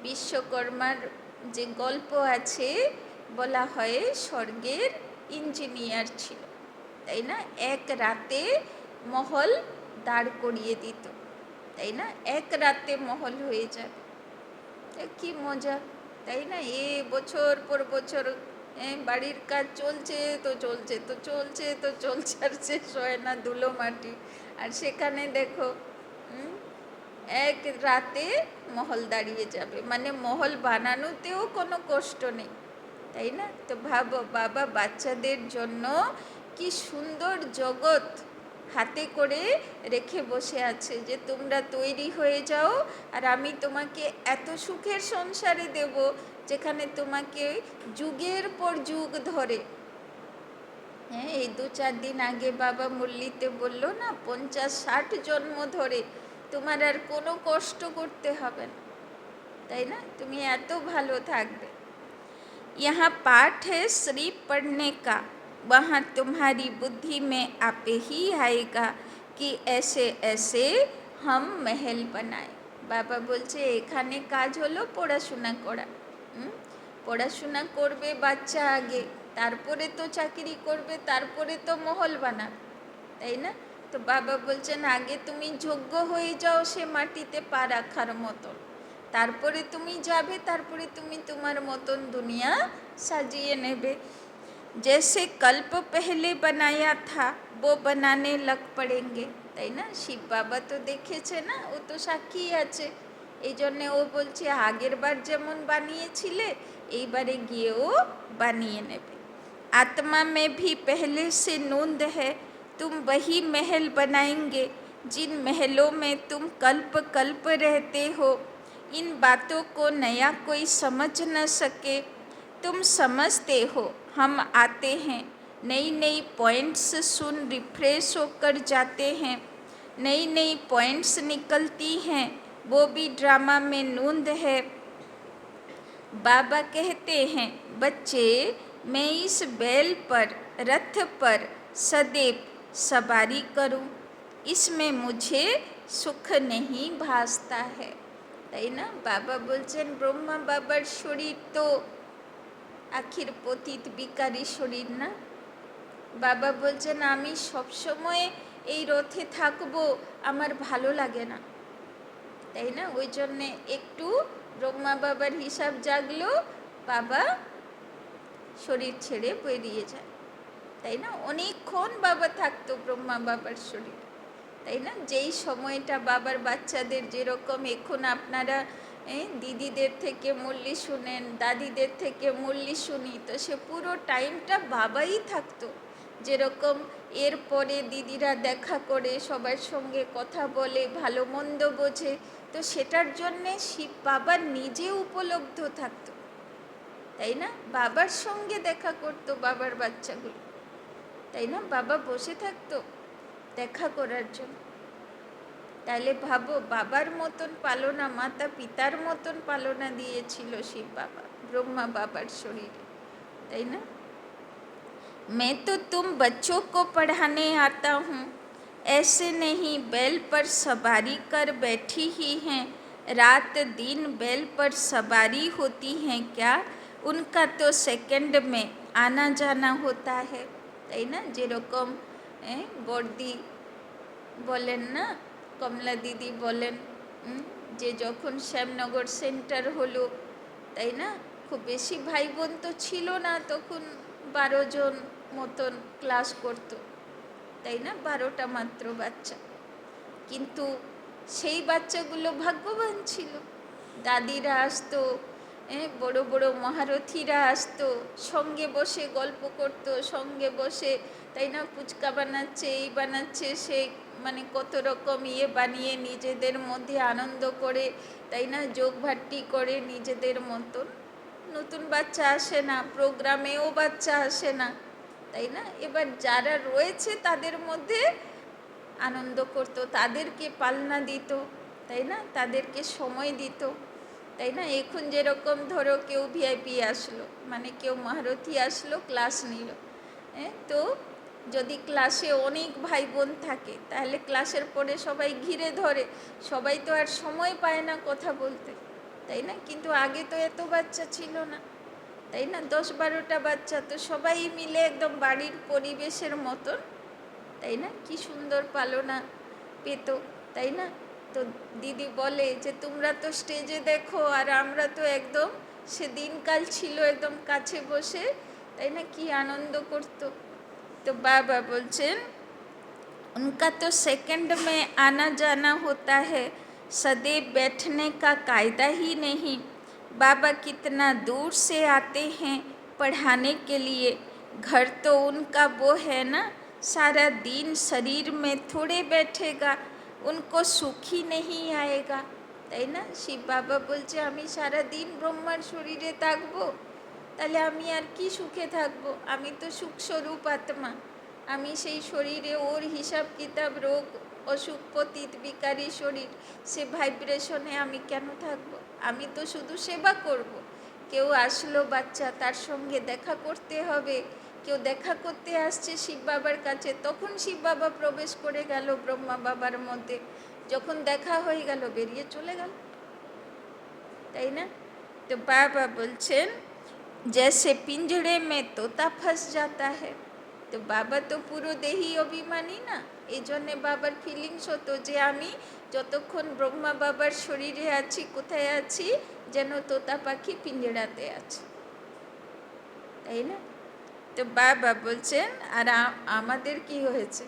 বিশ্বকর্মার যে গল্প আছে বলা হয় স্বর্গের ইঞ্জিনিয়ার ছিল, তাই না? এক রাতে মহল দাঁড় করিয়ে দিত, তাই না? এক রাতে মহল হয়ে যাবে, কি মজা, তাই না? বছর পর বছর বাড়ির কাজ চলছে তো চলছে তো চলছে তো চলছে, আর শেষ হয় না, ধুলো মাটি। আর সেখানে দেখো এক রাতে মহল দাঁড়িয়ে যাবে, মানে মহল বানানোতেও কোনো কষ্ট নেই, তাই না? তো ভাবো বাবা বাচ্চাদের জন্য কি সুন্দর জগৎ হাতে করে রেখে বসে আছে, যে তোমরা তৈরি হয়ে যাও আর আমি তোমাকে এত সুখের সংসারে দেব যেখানে তোমাকে যুগের পর যুগ ধরে হ্যাঁ, এই 2-4 দিন আগে বাবা মুরলিতে বললো না, 50-60 জন্ম ধরে তোমার আর কোনো কষ্ট করতে হবে না, তাই না? তুমি এত ভালো থাকবে। यहाँ पाठ है सिर्फ पढ़ने का, वहाँ तुम्हारी बुद्धि में आपे ही आएगा कि ऐसे ऐसे हम महल बनाए। বাবা বলছে এখানে কাজ হলো পড়াশোনা করা। পড়াশোনা করবে বাচ্চা আগে, তারপরে তো চাকরি করবে, তারপরে তো মহল বানাবে, তাই না? তো বাবা বলছেন আগে তুমি যোগ্য হয়ে যাও সে মাটিতে পা রাখার মতন, তারপরে তুমি যাবে, তারপরে তুমি তোমার মতন দুনিয়া সাজিয়ে নেবে। जैसे कल्प पहले बनाया था वो बनाने लग पड़ेंगे, তাই না? শিব বাবা তো দেখেছে না, ও তো সাক্ষী আছে, এই জন্যে ও বলছে আগের বার যেমন বানিয়েছিলে এইবারে গিয়েও বানিয়ে নেবে। आत्मा में भी पहले से नूंद है, तुम वही महल बनाएंगे जिन महलों में तुम कल्प कल्प रहते हो। इन बातों को नया कोई समझ न सके, तुम समझते हो, हम आते हैं, नई नई पॉइंट्स सुन रिफ्रेश होकर जाते हैं, नई नई पॉइंट्स निकलती हैं, वो भी ड्रामा में नूंद है। बाबा कहते हैं बच्चे, मैं इस बैल पर, रथ पर सदैव सवारी करूं, इसमें मुझे सुख नहीं भासता है, তাই না? বাবা বলছেন ব্রহ্মা বাবার শরীর তো আখির পতিত বিকারী শরীর না। বাবা বলছেন আমি সবসময় এই রথে থাকবো, আমার ভালো লাগে না, তাই না? ওই জন্যে একটু ব্রহ্মা বাবার হিসাব জাগলো, বাবা শরীর ছেড়ে বেরিয়ে যায়, তাই না? অনেকক্ষণ বাবা থাকতো ব্রহ্মা বাবার শরীর, তাই না? যেই সময়টা বাবার বাচ্চাদের যেরকম এখন আপনারা দিদিদের থেকে মুরলি শুনেন, দাদিদের থেকে মুরলি শুনি, তো সে পুরো টাইমটা বাবাই থাকতো। যেরকম এরপরে দিদিরা দেখা করে সবার সঙ্গে কথা বলে, ভালো মন্দ বোঝে, তো সেটার জন্যে শিব বাবা নিজে উপলব্ধ থাকতো, তাই না? বাবার সঙ্গে দেখা করতো বাবার বাচ্চাগুলো, তাই না? বাবা বসে থাকতো দেখা করার জন্য। তাহলে ভাবো বাবার মতন পালনা, মাতা পিতার মতন পালনা দিয়েছিল শিব বাবা ব্রহ্মা বাবার শরীরে, তাই না? मैं तो तुम बच्चों को पढ़ाने आता हूँ, ऐसे नहीं बैल पर सवारी कर बैठी ही हैं, रात दिन बैल पर सवारी होती हैं क्या, उनका तो सेकंड में आना जाना होता है, তাই না? যেরকম বর্দি বলেন না, কমলা দিদি বলেন যে যখন শ্যামনগর সেন্টার হলো, তাই না, খুব বেশি ভাই বোন তো ছিল না, তখন 12 জন মতন ক্লাস করতো, তাই না? 12টা মাত্র বাচ্চা, কিন্তু সেই বাচ্চাগুলো ভাগ্যবান ছিল। দাদিরা আসতো, বড় বড় মহারথীরা আসতো, সঙ্গে বসে গল্প করতো, সঙ্গে বসে, তাই না, ফুচকা বানাচ্ছে, এই বানাচ্ছে, সেই মানে কত রকম বানিয়ে নিজেদের মধ্যে আনন্দ করে, তাই না, যোগ ভাট্টি করে নিজেদের মতন। নতুন বাচ্চা আসে না, প্রোগ্রামেও বাচ্চা আসে না, তাই না? এবার যারা রয়েছে তাদের মধ্যে আনন্দ করতো, তাদেরকে পালনা দিত, তাই না, তাদেরকে সময় দিত, তাই না? এখন যেরকম ধরো কেউ ভিআইপি আসলো, মানে কেউ মহারথী আসলো, ক্লাস নিল, তো যদি ক্লাসে অনেক ভাই বোন থাকে তাহলে ক্লাসের পরে সবাই ঘিরে ধরে, সবাই তো আর সময় পায় না কথা বলতে, তাই না? কিন্তু আগে তো এত বাচ্চা ছিল না, তাই না? 10-12টা বাচ্চা, তো সবাই মিলে একদম বাড়ির পরিবেশের মতন, তাই না, কি সুন্দর পালনা পেত, তাই না? তো দিদি বলে যে তোমরা তো স্টেজে দেখো, আর আমরা তো একদম সে দিনকাল ছিল একদম কাছে বসে, তাই না, কি আনন্দ করতো। तो बाबा बोलছেন उनका तो सेकंड में आना जाना होता है, सदैव बैठने का कायदा ही नहीं। बाबा कितना दूर से आते हैं पढ़ाने के लिए, घर तो उनका वो है ना, सारा दिन शरीर में थोड़े बैठेगा, उनको सुख ही नहीं आएगा, তাই না? শিব বাবা বলছে আমি সারা দিন ব্রহ্মার শরীরে থাকবো, তাহলে আমি আর কি সুখে থাকবো? আমি তো সুখস্বরূপ আত্মা। আমি সেই শরীরে ওর হিসাব কিতাব, রোগ, অসুখ, পতিত, বিকারী শরীর, সে ভাইব্রেশনে আমি কেন থাকবো? আমি তো শুধু সেবা করব। কেউ আসলো বাচ্চা, তার সঙ্গে দেখা করতে হবে। কেউ দেখা করতে আসছে শিব বাবার কাছে, তখন শিব বাবা প্রবেশ করে গেল ব্রহ্মা বাবার মধ্যে। যখন দেখা হয়ে গেল বেরিয়ে চলে গেল, তাই না? তো বাবা বলছেন जैसे पिंजड़े में तोता फंस जाता है। তো বাবা তো পুরো দেহি অভিমানী না, এই জন্যে বাবার ফিলিংস হতো যে আমি যতক্ষণ ব্রহ্মা বাবার শরীরে আছি, কোথায় আছি? যেন তোতা পাখি পিঞ্জড়াতে আছে, তাই না? তো বাবা বলছেন আর আমাদের কি হয়েছে?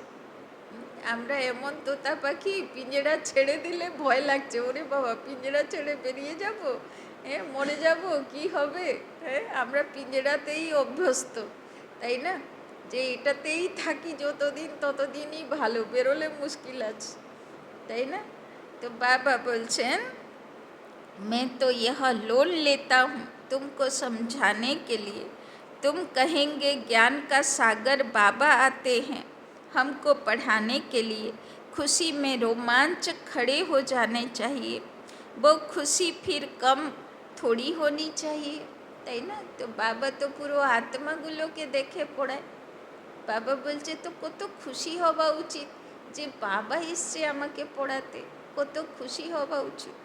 আমরা এমন তোতা পাখি, পিঞ্জড়া ছেড়ে দিলে ভয় লাগছে, ওরে বাবা পিঞ্জড়া ছেড়ে বেরিয়ে যাব, হ্যাঁ মরে যাব, কি হবে? হ্যাঁ, আমরা পিঞ্জড়াতেই অভ্যস্ত, তাই না? যে এটাতেই থাকি যতদিন ততদিনই ভালো, বেরোলে মুশকিল আছে, তাই না? তো বাবা বলছেন मैं तो यह लोन लेता हूँ तुमको समझाने के लिए। तुम कहेंगे ज्ञान का सागर बाबा आते हैं हमको पढ़ाने के लिए। खुशी में रोमांच खड़े हो जाने चाहिए, वो खुशी फिर कम थोड़ी होनी चाहिए, তাই না? তো বাবা তো পুরো আত্মাগুলোকে দেখে পড়ায়। বাবা বলছে তো কত খুশি হওয়া উচিত যে বাবা এসছে আমাকে পড়াতে, কত খুশি হওয়া উচিত।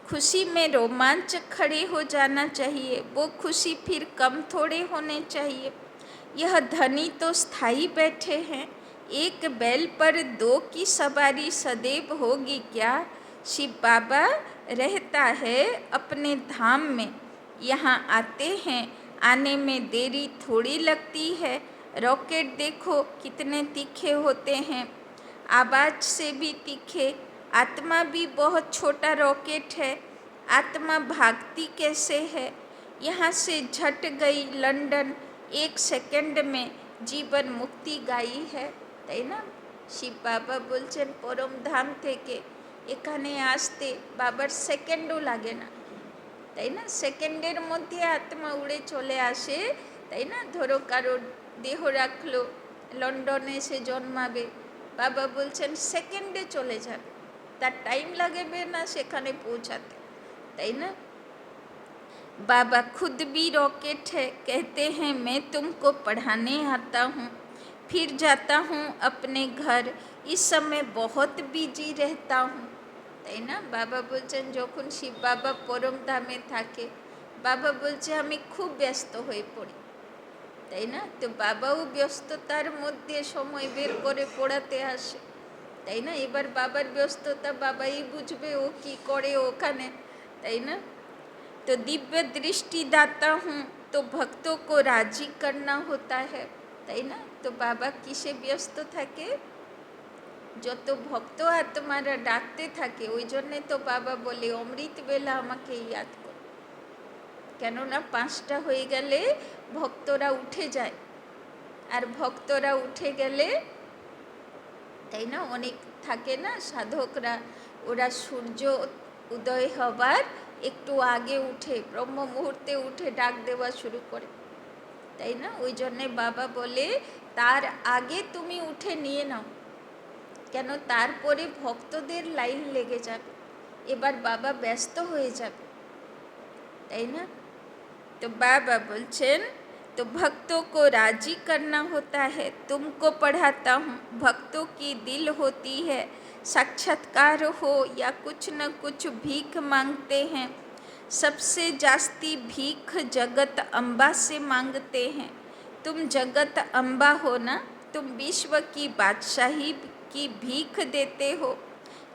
खुशी में रोमांच खड़े हो जाना चाहिए, वो खुशी फिर कम थोड़े होने चाहिए। यह धनी तो स्थायी बैठे हैं, एक बैल पर दो की सवारी सदैव होगी क्या? शिव बाबा रहता है अपने धाम में, यहाँ आते हैं, आने में देरी थोड़ी लगती है। रॉकेट देखो कितने तीखे होते हैं, आवाज़ से भी तीखे। आत्मा भी बहुत छोटा रॉकेट है, आत्मा भागती कैसे है? यहाँ से झट गई लंदन, एक सेकंड में जीवन मुक्ति गाई है, তাই না? শিব বাবা বলছেন পরম ধাম থেকে এখানে আসতে বাবার সেকেন্ডও লাগে না, তাই না? সেকেন্ডের মধ্যে আত্মা উড়ে চলে আসে, তাই না? ধরো কারোর দেহ রাখলো, লন্ডনে সে জন্মাবে, বাবা বলছেন সেকেন্ডে চলে যাবে, তার টাইম লাগবে না সেখানে পৌঁছাতে, তাই না? बाबा खुद भी रॉकेट है, कहते हैं मैं तुमको पढ़ाने आता हूँ, फिर जाता हूँ अपने घर, इस समय बहुत बिजी रहता हूँ, তাই না? বাবা বলছেন যখন শিব বাবা পরম ধামে থাকে, বাবা বলছে আমি খুব ব্যস্ত হয়ে পড়ি, তাই না? তো বাবাও ব্যস্ততার মধ্যে সময় বের করে পড়াতে আসে, তাই না? এবার বাবার ব্যস্ততা বাবাই বুঝবে ও কি করে ওখানে, তাই না? तो दिव्य दृष्टि दाता हूँ, तो भक्तों को राजी करना होता है, তাই না? তো বাবা কিসে ব্যস্ত থাকে? যত ভক্ত আত্মারা ডাকতে থাকে, ওই জন্যে তো বাবা বলে অমৃত বেলা আমাকে ইয়াদ কর, কেননা 5টা হয়ে গেলে ভক্তরা উঠে যায়, আর ভক্তরা উঠে গেলে, তাই না, অনেক থাকে না সাধকরা, ওরা সূর্য উদয় হবার একটু আগে উঠে, ব্রহ্ম মুহূর্তে উঠে ডাক দেওয়া শুরু করে, তাই না? ওই জন্যে বাবা বলে তার আগে তুমি উঠে নিয়ে নাও, কেন তারপরে ভক্তদের লাইন লেগে যাবে, এবার বাবা ব্যস্ত হয়ে যাবে, তাই না? तो बाबा बोलছেন तो भक्तों को राजी करना होता है, तुमको पढ़ाता हूँ, भक्तों की दिल होती है, साक्षात्कार हो या कुछ न कुछ भीख मांगते हैं, सबसे जास्ती भीख जगत अम्बा से मांगते हैं। तुम जगत अम्बा हो ना, तुम विश्व की बादशाही की भीख देते हो,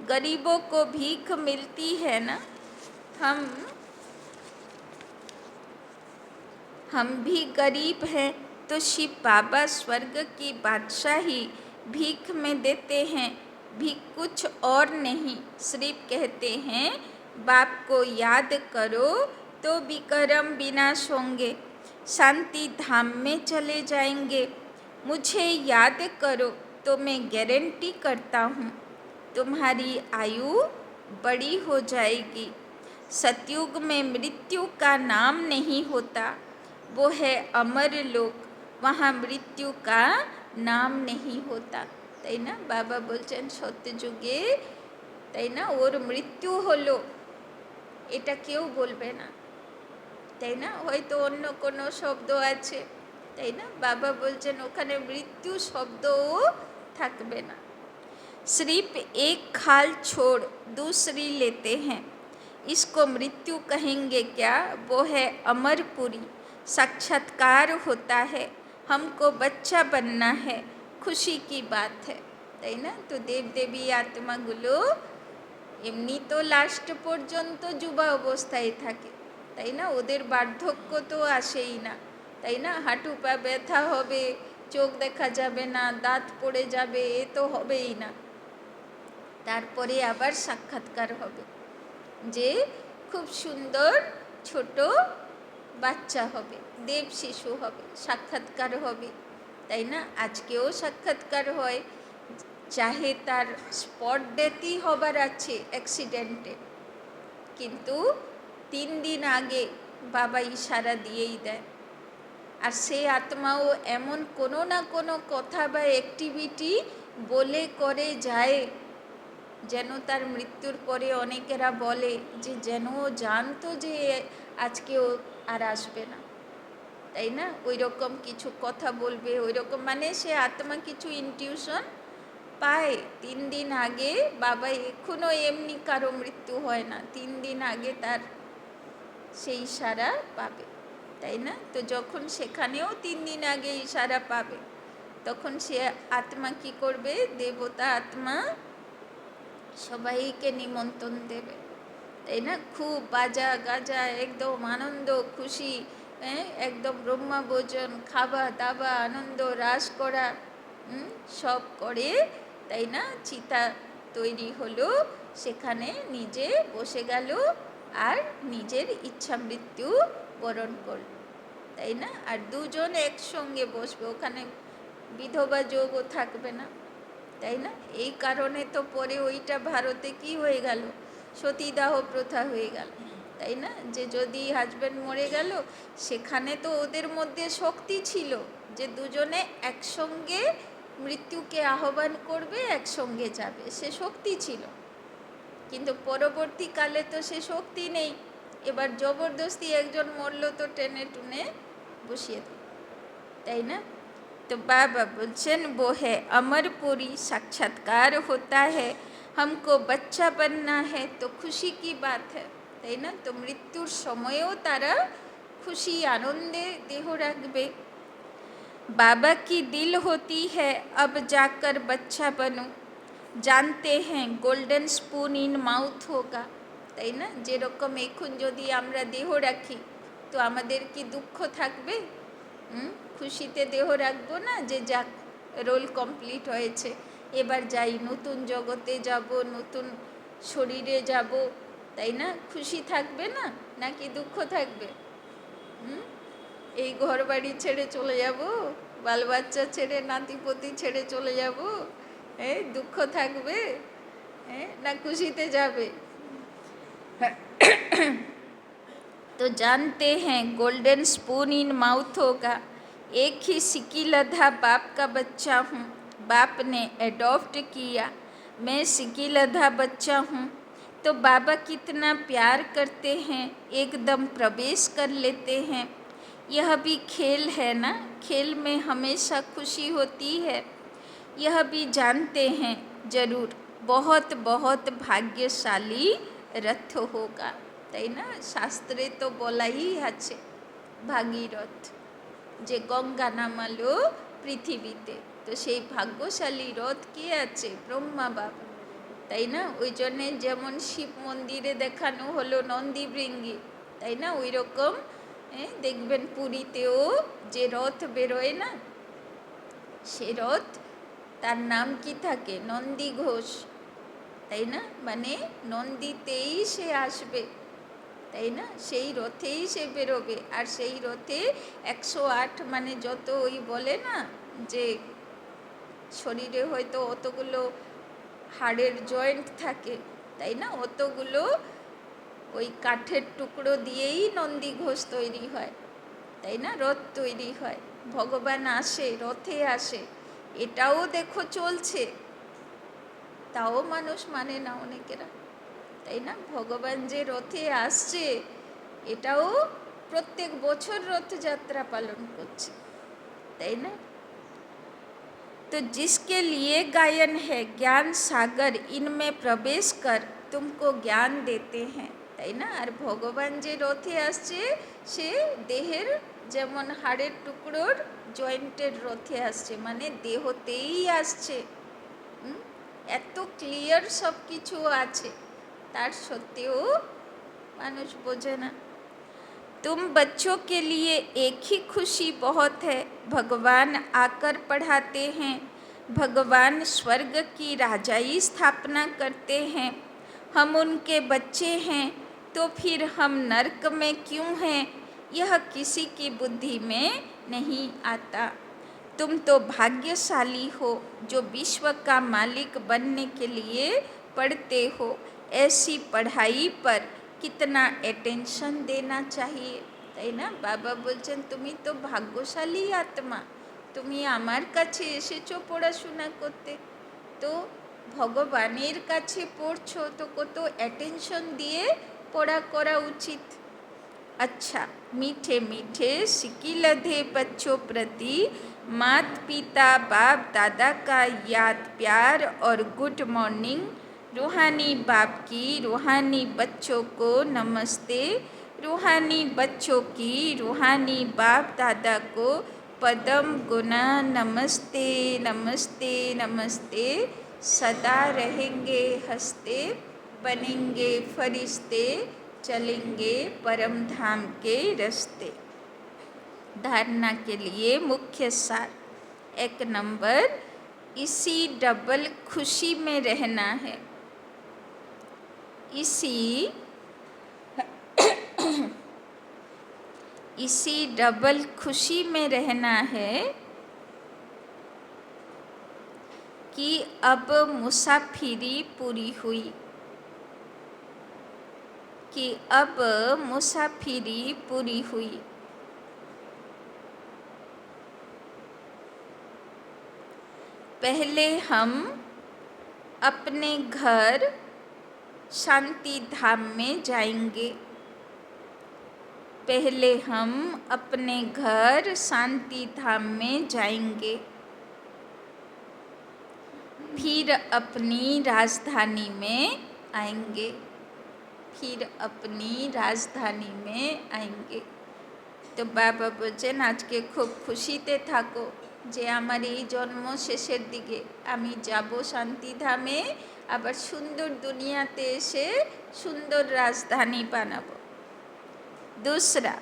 गरीबों को भीख मिलती है ना। हम भी गरीब हैं, तो शिव बाबा स्वर्ग की बादशाही भीख में देते हैं, भीख कुछ और नहीं, सिर्फ कहते हैं बाप को याद करो तो विक्रम विनाश होंगे, शांति धाम में चले जाएंगे। मुझे याद करो तो मैं गारंटी करता हूँ तुम्हारी आयु बड़ी हो जाएगी। सतयुग में मृत्यु का नाम नहीं होता, वो है अमर लोक, वहाँ मृत्यु का नाम नहीं होता। তাই না বাবা বলছেন সত্যযুগে, তাই না, ওর মৃত্যু হলো এটা কেউ বলবে না, তাই না, হয়তো অন্য কোনো শব্দ আছে, তাই না, বাবা বলছেন ওখানে মৃত্যু শব্দও থাকবে না। सिर्फ एक खाल छोड़ दूसरी लेते हैं, इसको मृत्यु कहेंगे क्या, वो है अमरपुरी, साक्षात्कार होता है, हमको बच्चा बनना है, खुशी की बात है। তাই না, তো দেবদেবী আত্মাগুলো এমনি তো লাস্ট পর্যন্ত যুবা অবস্থায় থাকে, তাই না, ওদের বার্ধক্য তো আসেই না, তাই না, হাঁটু পা ব্যথা হবে, চোখ দেখা যাবে না, দাঁত পড়ে যাবে, এ তো হবেই না। তারপরে আবার সাক্ষাৎকার হবে, যে খুব সুন্দর ছোট বাচ্চা হবে, দেব শিশু হবে, সাক্ষাৎকার হবে, তাই না। আজকেও সাক্ষাৎকার হয়, চাহে তার স্পট ডেথই হবার আছে অ্যাক্সিডেন্টে, কিন্তু 3 দিন আগে বাবা ইশারা দিয়েই দেয়। আর সে আত্মাও এমন কোনো না কোনো কথা বা অ্যাক্টিভিটি বলে করে যায়, যেন তার মৃত্যুর পরে অনেকেরা বলে যে যেন ও জানতো যে আজকে ও আর আসবে না, তাই না, ওই রকম কিছু কথা বলবে, ওই রকম, মানে সে আত্মা কিছু ইনটিউশন পায় 3 দিন আগে। বাবা এখনও এমনি কারো মৃত্যু হয় না, 3 দিন আগে তার সেই ইশারা পাবে, তাই না। তো যখন সেখানেও 3 দিন আগে ইশারা পাবে, তখন সে আত্মা কি করবে, দেবতা আত্মা সবাইকে নিমন্ত্রণ দেবে, তাই না, খুব বাজা গাজা, একদম আনন্দ খুশি, একদম ব্রহ্মা ভোজন, খাওয়া দাওয়া, আনন্দ রাস করা, সব করে, তাই না, চিতা তৈরি হলো, সেখানে নিজে বসে গেল আর নিজের ইচ্ছা মৃত্যু বরণ করল, তাই না। আর দুজন একসঙ্গে বসবে, ওখানে বিধবা যোগও থাকবে না, তাই না। এই কারণে তো পরে ওইটা ভারতে কি হয়ে গেল, সতীদাহ প্রথা হয়ে গেল, তাই না, যে যদি হাজব্যান্ড মরে গেল, সেখানে তো ওদের মধ্যে শক্তি ছিল যে দুজনে একসঙ্গে মৃত্যুকে আহ্বান করবে, একসঙ্গে যাবে, সে শক্তি ছিল। কিন্তু পরবর্তীকালে তো সে শক্তি নেই, এবার জবরদস্তি একজন মরল তো টেনে টুনে বসিয়ে দিল, তাই না। तो बाबा बोलছেন वो है अमरपुरी, साक्षात्कार होता है, हमको बच्चा बनना है, तो खुशी की बात है, তাই না। তো মৃত্যুর সময়েও তারা খুশি আনন্দে দেহ রাখবে। बाबा की दिल होती है अब जाकर बच्चा बनो, जानते हैं गोल्डन स्पून इन माउथ होगा, তাই না। যেরকম এখন যদি আমরা দেহ রাখি, তো আমাদের কি দুঃখ থাকবে, খুশিতে দেহ রাখবো না, যে যাক রোল কমপ্লিট হয়েছে, এবার যাই, নতুন জগতে যাব, নতুন শরীরে যাব, তাই না, খুশি থাকবে না, নাকি দুঃখ থাকবে। এই ঘর বাড়ি ছেড়ে চলে যাব, বাল বাচ্চা ছেড়ে, নাতিপতি ছেড়ে চলে যাব, দুঃখ থাকবে, না খুশিতে যাবে। तो जानते हैं गोल्डन स्पून इन माउथ होगा, एक ही सिकीलधा बाप का बच्चा हूँ, बाप ने एडॉप्ट किया, मैं सिकीलधा बच्चा हूँ। तो बाबा कितना प्यार करते हैं, एकदम प्रवेश कर लेते हैं। यह भी खेल है ना, खेल में हमेशा खुशी होती है, यह भी जानते हैं जरूर, बहुत बहुत भाग्यशाली रथ होगा, তাই না। শাস্ত্রে তো বলাই আছে, ভাগীরথ যে গঙ্গা নামালো পৃথিবীতে, তো সেই ভাগ্যশালী রথ কে আছে, ব্রহ্মা বাবা, তাই না। ওই জন্যে যেমন শিব মন্দিরে দেখানো হলো নন্দী ভৃঙ্গি, তাই না, ওই রকম দেখবেন পুরীতেও যে রথ বেরোয় না, সে রথ তার নাম কি থাকে, নন্দী ঘোষ, তাই না, মানে নন্দীতেই সে আসবে, তাই না, সেই রথেই সে বেরোবে। আর সেই রথে 108, মানে যত ওই বলে না যে শরীরে হয়তো অতগুলো হাড়ের জয়েন্ট থাকে, তাই না, অতগুলো ওই কাঠের টুকরো দিয়েই নন্দী ঘোষ তৈরি হয়, তাই না? রথ তৈরি হয়, ভগবান আসে, রথে আসে, এটাও দেখো চলছে, তাও মানুষ মানে না অনেকেরা, তাই না? ভগবান যে রথে আসছে এটাও প্রত্যেক বছর রথযাত্রা পালন করছে, তাই না? तो जिसके लिए गायन है ज्ञान सागर इनमें प्रवेश कर तुमको ज्ञान देते हैं, তাই না? আর ভগবান যে রথে আসছে সে দেহের যেমন হাড়ের টুকরোর জয়েন্টের রথে আসছে, মানে দেহতেই আসছে। এত ক্লিয়ার সব কিছু আছে, তার সত্ত্বেও মানুষ বোঝে না। तुम बच्चों के लिए एक ही खुशी बहुत है, भगवान आकर पढ़ाते हैं, भगवान स्वर्ग की राजाई स्थापना करते हैं, हम उनके बच्चे हैं, तो फिर हम नरक में क्यों हैं, यह किसी की बुद्धि में नहीं आता। तुम तो भाग्यशाली हो जो विश्व का मालिक बनने के लिए पढ़ते हो, ऐसी पढ़ाई पर कितना अटेंशन देना चाहिए, তাই না? বাবা বলছেন তুমি তো ভাগ্যশালী আত্মা, তুমি আমার কাছে এসেছো পড়াশোনা করতে, তো ভগবানের কাছে পড়ছো তো কত অ্যাটেনশন দিয়ে পড়া করা উচিত। अच्छा, मीठे मीठे सिकिलधे बच्चों प्रति मात पिता बाप दादा का याद प्यार और गुड मॉर्निंग, रूहानी बाप की रूहानी बच्चों को नमस्ते, रूहानी बच्चों की रूहानी बाप दादा को पदम गुना नमस्ते नमस्ते नमस्ते, सदा रहेंगे हंसते, बनेंगे फरिश्ते, चलेंगे परम धाम के रास्ते। धारणा के लिए मुख्य सार। 1 नंबर, इसी डबल खुशी में रहना है, इसी डबल खुशी में रहना है कि अब मुसाफिरी पूरी हुई, कि अब मुसाफिरी पूरी हुई। पहले हम अपने घर शांति धाम में जाएंगे, पहले हम अपने घर शांति धाम में जाएंगे, फिर अपनी राजधानी में आएंगे, फिर अपनी राजधानी में आएंगे। তো বাবা বলছেন আজকে খুব খুশিতে থাকো যে আমার এই জন্ম শেষের দিকে আমি যাব শান্তিধামে, আবার সুন্দর দুনিয়াতে এসে সুন্দর রাজধানী বানাবো। दूसरा,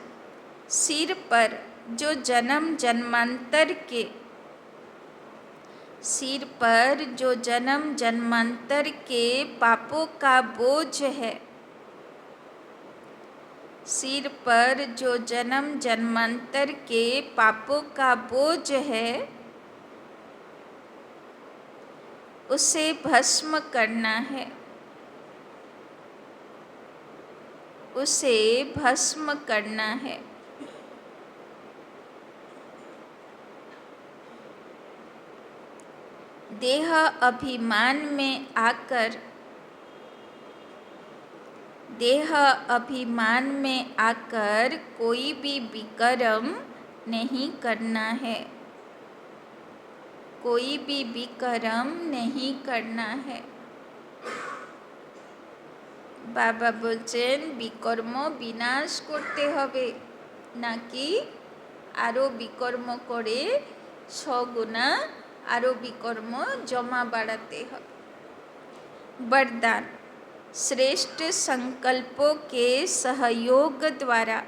सिर पर जो जन्म जन्मांतर के सिर पर जो जन्म जन्मांतर के पापों का बोझ है, सिर पर जो जन्म जन्मांतर के पापों का बोझ है, उसे भस्म करना है, उसे भस्म करना है। देह अभिमान में आकर देह अभिमान में आकर कोई भी विकर्म नहीं करना है, कोई भी विकर्म नहीं करना है। বাবা বলছেন বিকর্ম বিনাশ করতে হবে, নাকি আরও বিকর্ম করে সগুণা আরও বিকর্ম জমা বাড়াতে হবে। वरदान, श्रेष्ठ संकल्पों के सहयोग द्वारा,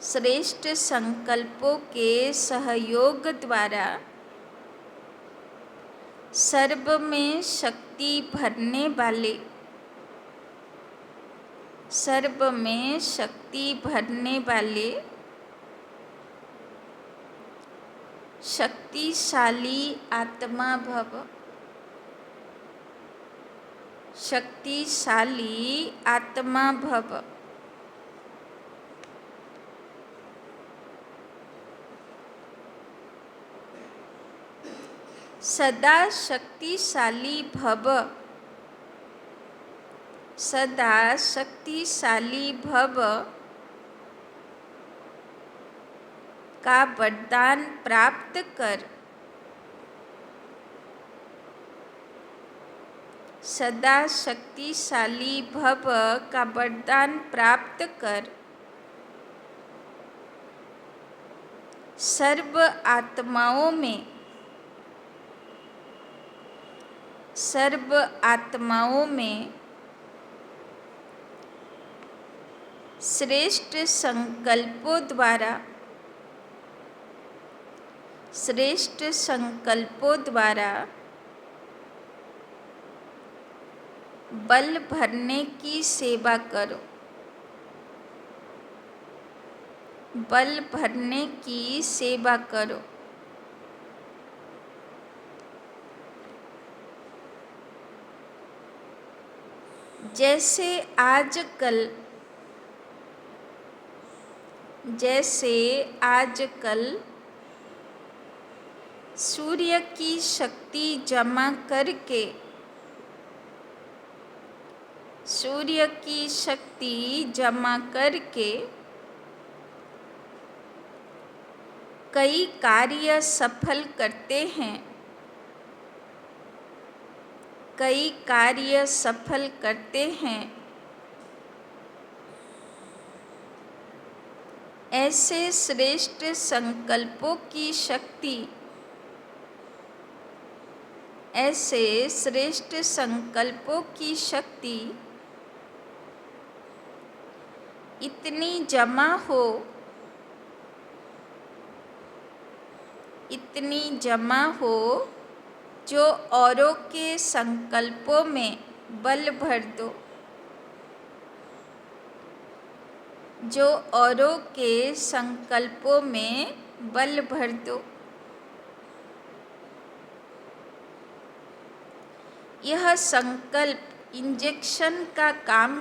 श्रेष्ठ संकल्पों के सहयोग द्वारा सर्व में शक्ति भरने वाले, सर्व में शक्ति भरने वाले शक्तिशाली आत्मा भव, शक्तिशाली आत्मा भव। सदा शक्तिशाली भव। सदा शक्तिशाली भव का वरदान प्राप्त कर। सदा शक्तिशाली भव का वरदान प्राप्त कर। सर्व आत्माओं में श्रेष्ठ संकल्पों द्वारा बल भरने की सेवा करो। बल भरने की सेवा करो। जैसे आजकल सूर्य की शक्ति जमा करके कई कार्य सफल करते हैं। ऐसे श्रेष्ठ संकल्पों की शक्ति इतनी जमा हो जो औरों के संकल्पों में बल भर दो। यह संकल्प इंजेक्शन का काम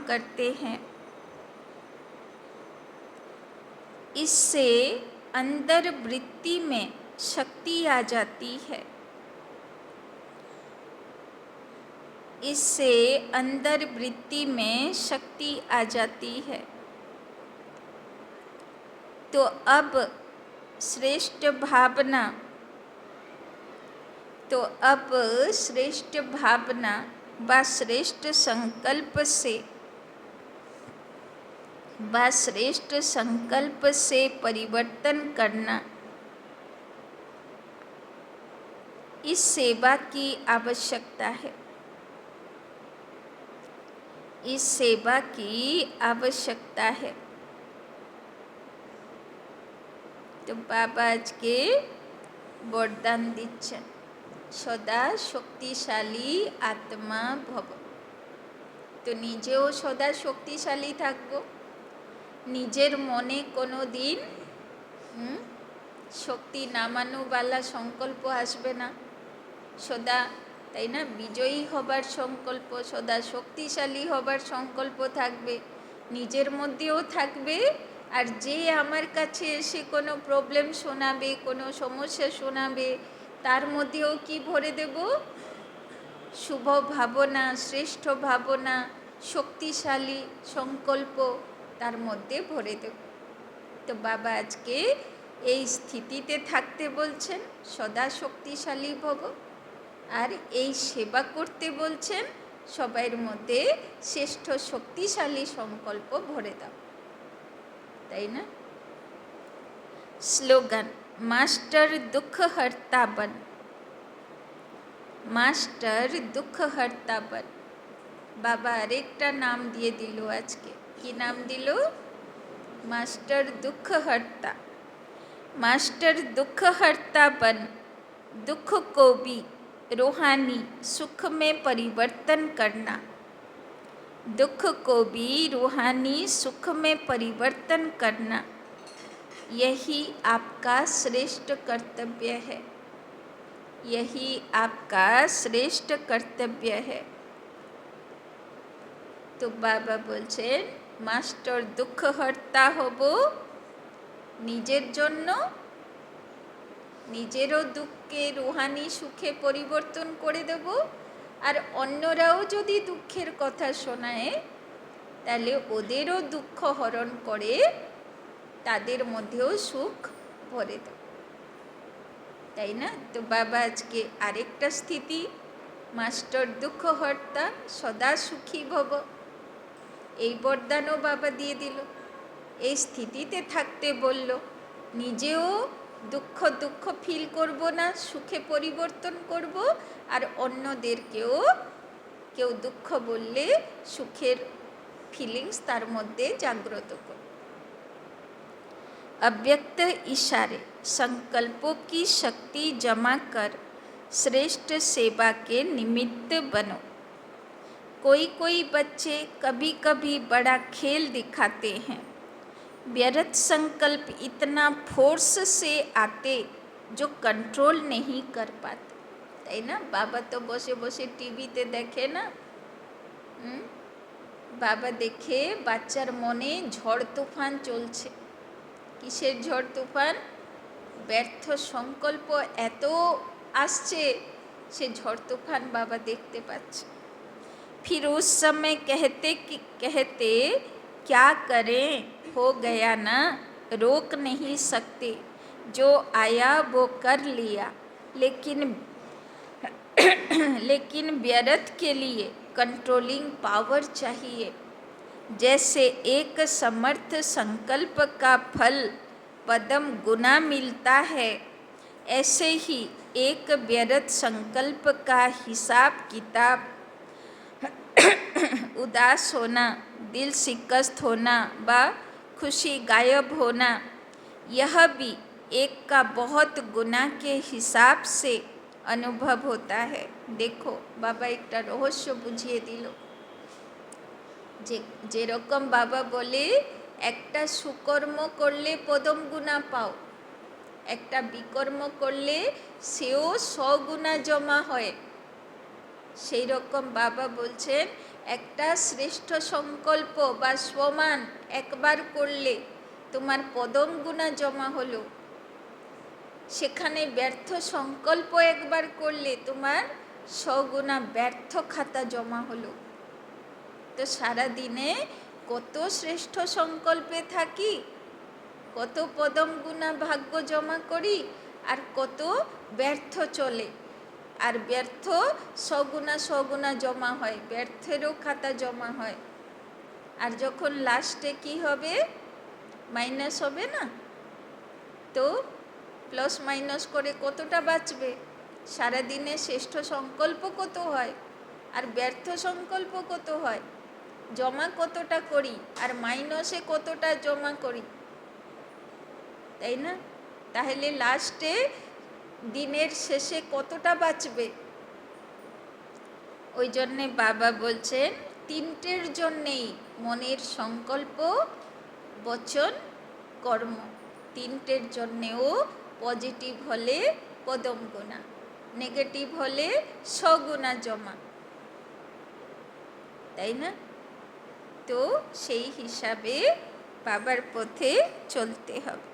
करते हैं। इससे अंदर वृत्ति में शक्ति आ जाती है। तो अब श्रेष्ठ भावना व श्रेष्ठ संकल्प से परिवर्तन करना, इस सेवा की आवश्यकता है। तो बाबा आज के वरदान दिच्छेन, सदा शक्तिशाली आत्मा भव। तो निजेও सदा शक्तिशाली থাকবো। নিজের মনে কোনো দিন শক্তি নামানোওয়ালা সংকল্প আসবে না। সদা, তাই না, বিজয়ী হবার সংকল্প, সদা শক্তিশালী হবার সংকল্প থাকবে, নিজের মধ্যেও থাকবে। আর যে আমার কাছে এসে কোনো প্রবলেম শোনাবে, কোনো সমস্যা শোনাবে, তার মধ্যেও কি ভরে দেব? শুভ ভাবনা, শ্রেষ্ঠ ভাবনা, শক্তিশালী সংকল্প তার মধ্যে ভরে দেব। তো বাবা আজকে এই স্থিতিতে থাকতে বলছেন, সদা শক্তিশালী ভব, আর এই সেবা করতে বলছেন, সবাইয়ের মধ্যে শ্রেষ্ঠ শক্তিশালী সংকল্প ভরে দাও, তাই না? স্লোগান, মাস্টার দুঃখ হর্তা বন। মাস্টার দুঃখ হর্তা বন। বাবা আরেকটা নাম দিয়ে দিল আজকে। কি নাম দিল? मास्टर दुख हरता बन, दुख को भी रूहानी सुख में परिवर्तन करना। दुख को भी रूहानी सुख में परिवर्तन करना, यही आपका श्रेष्ठ कर्तव्य है, यही आपका श्रेष्ठ कर्तव्य है। तो बाबा বলছেন মাস্টার দুঃখ হর্তা হব নিজের জন্য, নিজেরও দুঃখকে রুহানি সুখে পরিবর্তন করে দেব, আর অন্যরাও যদি দুঃখের কথা শোনায় তাহলে ওদেরও দুঃখ হরণ করে তাদের মধ্যেও সুখ ভরে দেব, তাই না? তো বাবা আজকে আরেকটা স্থিতি, মাস্টার দুঃখ হর্তা সদা সুখী ভব, এই বরদানও বাবা দিয়ে দিল। এই স্থিতিতে থাকতে বলল, নিজেও দুঃখ ফিল করব না, সুখে পরিবর্তন করব, আর অন্যদেরকেও কেউ দুঃখ বললে সুখের फीलिंग्स तार मध्य जागृत को। अव्यक्त इशारे संकल्पों की शक्ति जमा कर श्रेष्ठ सेवा के निमित्त बनो। कोई कोई बच्चे कभी कभी बड़ा खेल दिखाते हैं, व्यर्थ संकल्प इतना फोर्स से आते जो कंट्रोल नहीं कर पाते, ताई ना? बाबा तो बसे बसे टीवीते देखे ना, बाबा देखे बाच्चार मने झड़ तुफान चलছে। किसेर झड़ तुफान? व्यर्थ संकल्प एत आसছে, से झड़ तुफान बाबा देखते पाচ্ছে। फिर उस समय कहते क्या करें, हो गया ना, रोक नहीं सकते, जो आया वो कर लिया, लेकिन व्यर्थ के लिए कंट्रोलिंग पावर चाहिए। जैसे एक समर्थ संकल्प का फल पदम गुना मिलता है, ऐसे ही एक व्यर्थ संकल्प का हिसाब किताब, उदास होना, दिल शिकस्त होना व खुशी गायब होना, यह भी एक का बहुत गुना के हिसाब से अनुभव होता है। देखो बाबा एक रहस्य बुझिए दिल, जे रकम बाबा बोले एकटा सुकर्म करले पदम गुना पाओ, एकटा विकर्म करले सेओ 100 गुना जमा হয়, সেই রকম বাবা বলছেন একটা শ্রেষ্ঠ সংকল্প বা স্বমান একবার করলে তোমার পদম গুণা জমা হলো, সেখানে ব্যর্থ সংকল্প একবার করলে তোমার 100 গুণা ব্যর্থ খাতা জমা হলো। তো সারা দিনে কত শ্রেষ্ঠ সংকল্পে থাকি, কত পদম গুণা ভাগ্য জমা করি, আর কত ব্যর্থ চলে, আর ব্যর্থ 100 গুণা জমা হয়, ব্যর্থেরও খাতা জমা হয়। আর যখন লাস্টে কি হবে, মাইনাস হবে না, তো প্লাস মাইনাস করে কতটা বাঁচবে? সারাদিনে শ্রেষ্ঠ সংকল্প কত হয় আর ব্যর্থ সংকল্প কত হয়, জমা কতটা করি আর মাইনাসে কতটা জমা করি, তাই না? তাহলে লাস্টে দিনের শেষে কতটা বাঁচবে? ওই জন্যে বাবা বলছেন তিনটের জন্যেই মনের সংকল্প, বচন, কর্ম, তিনটের জন্যেও পজিটিভ হলে পদম গুণা, নেগেটিভ হলে 100 গুণা জমা, তাই না? তো সেই হিসাবে বাবার পথে চলতে হবে।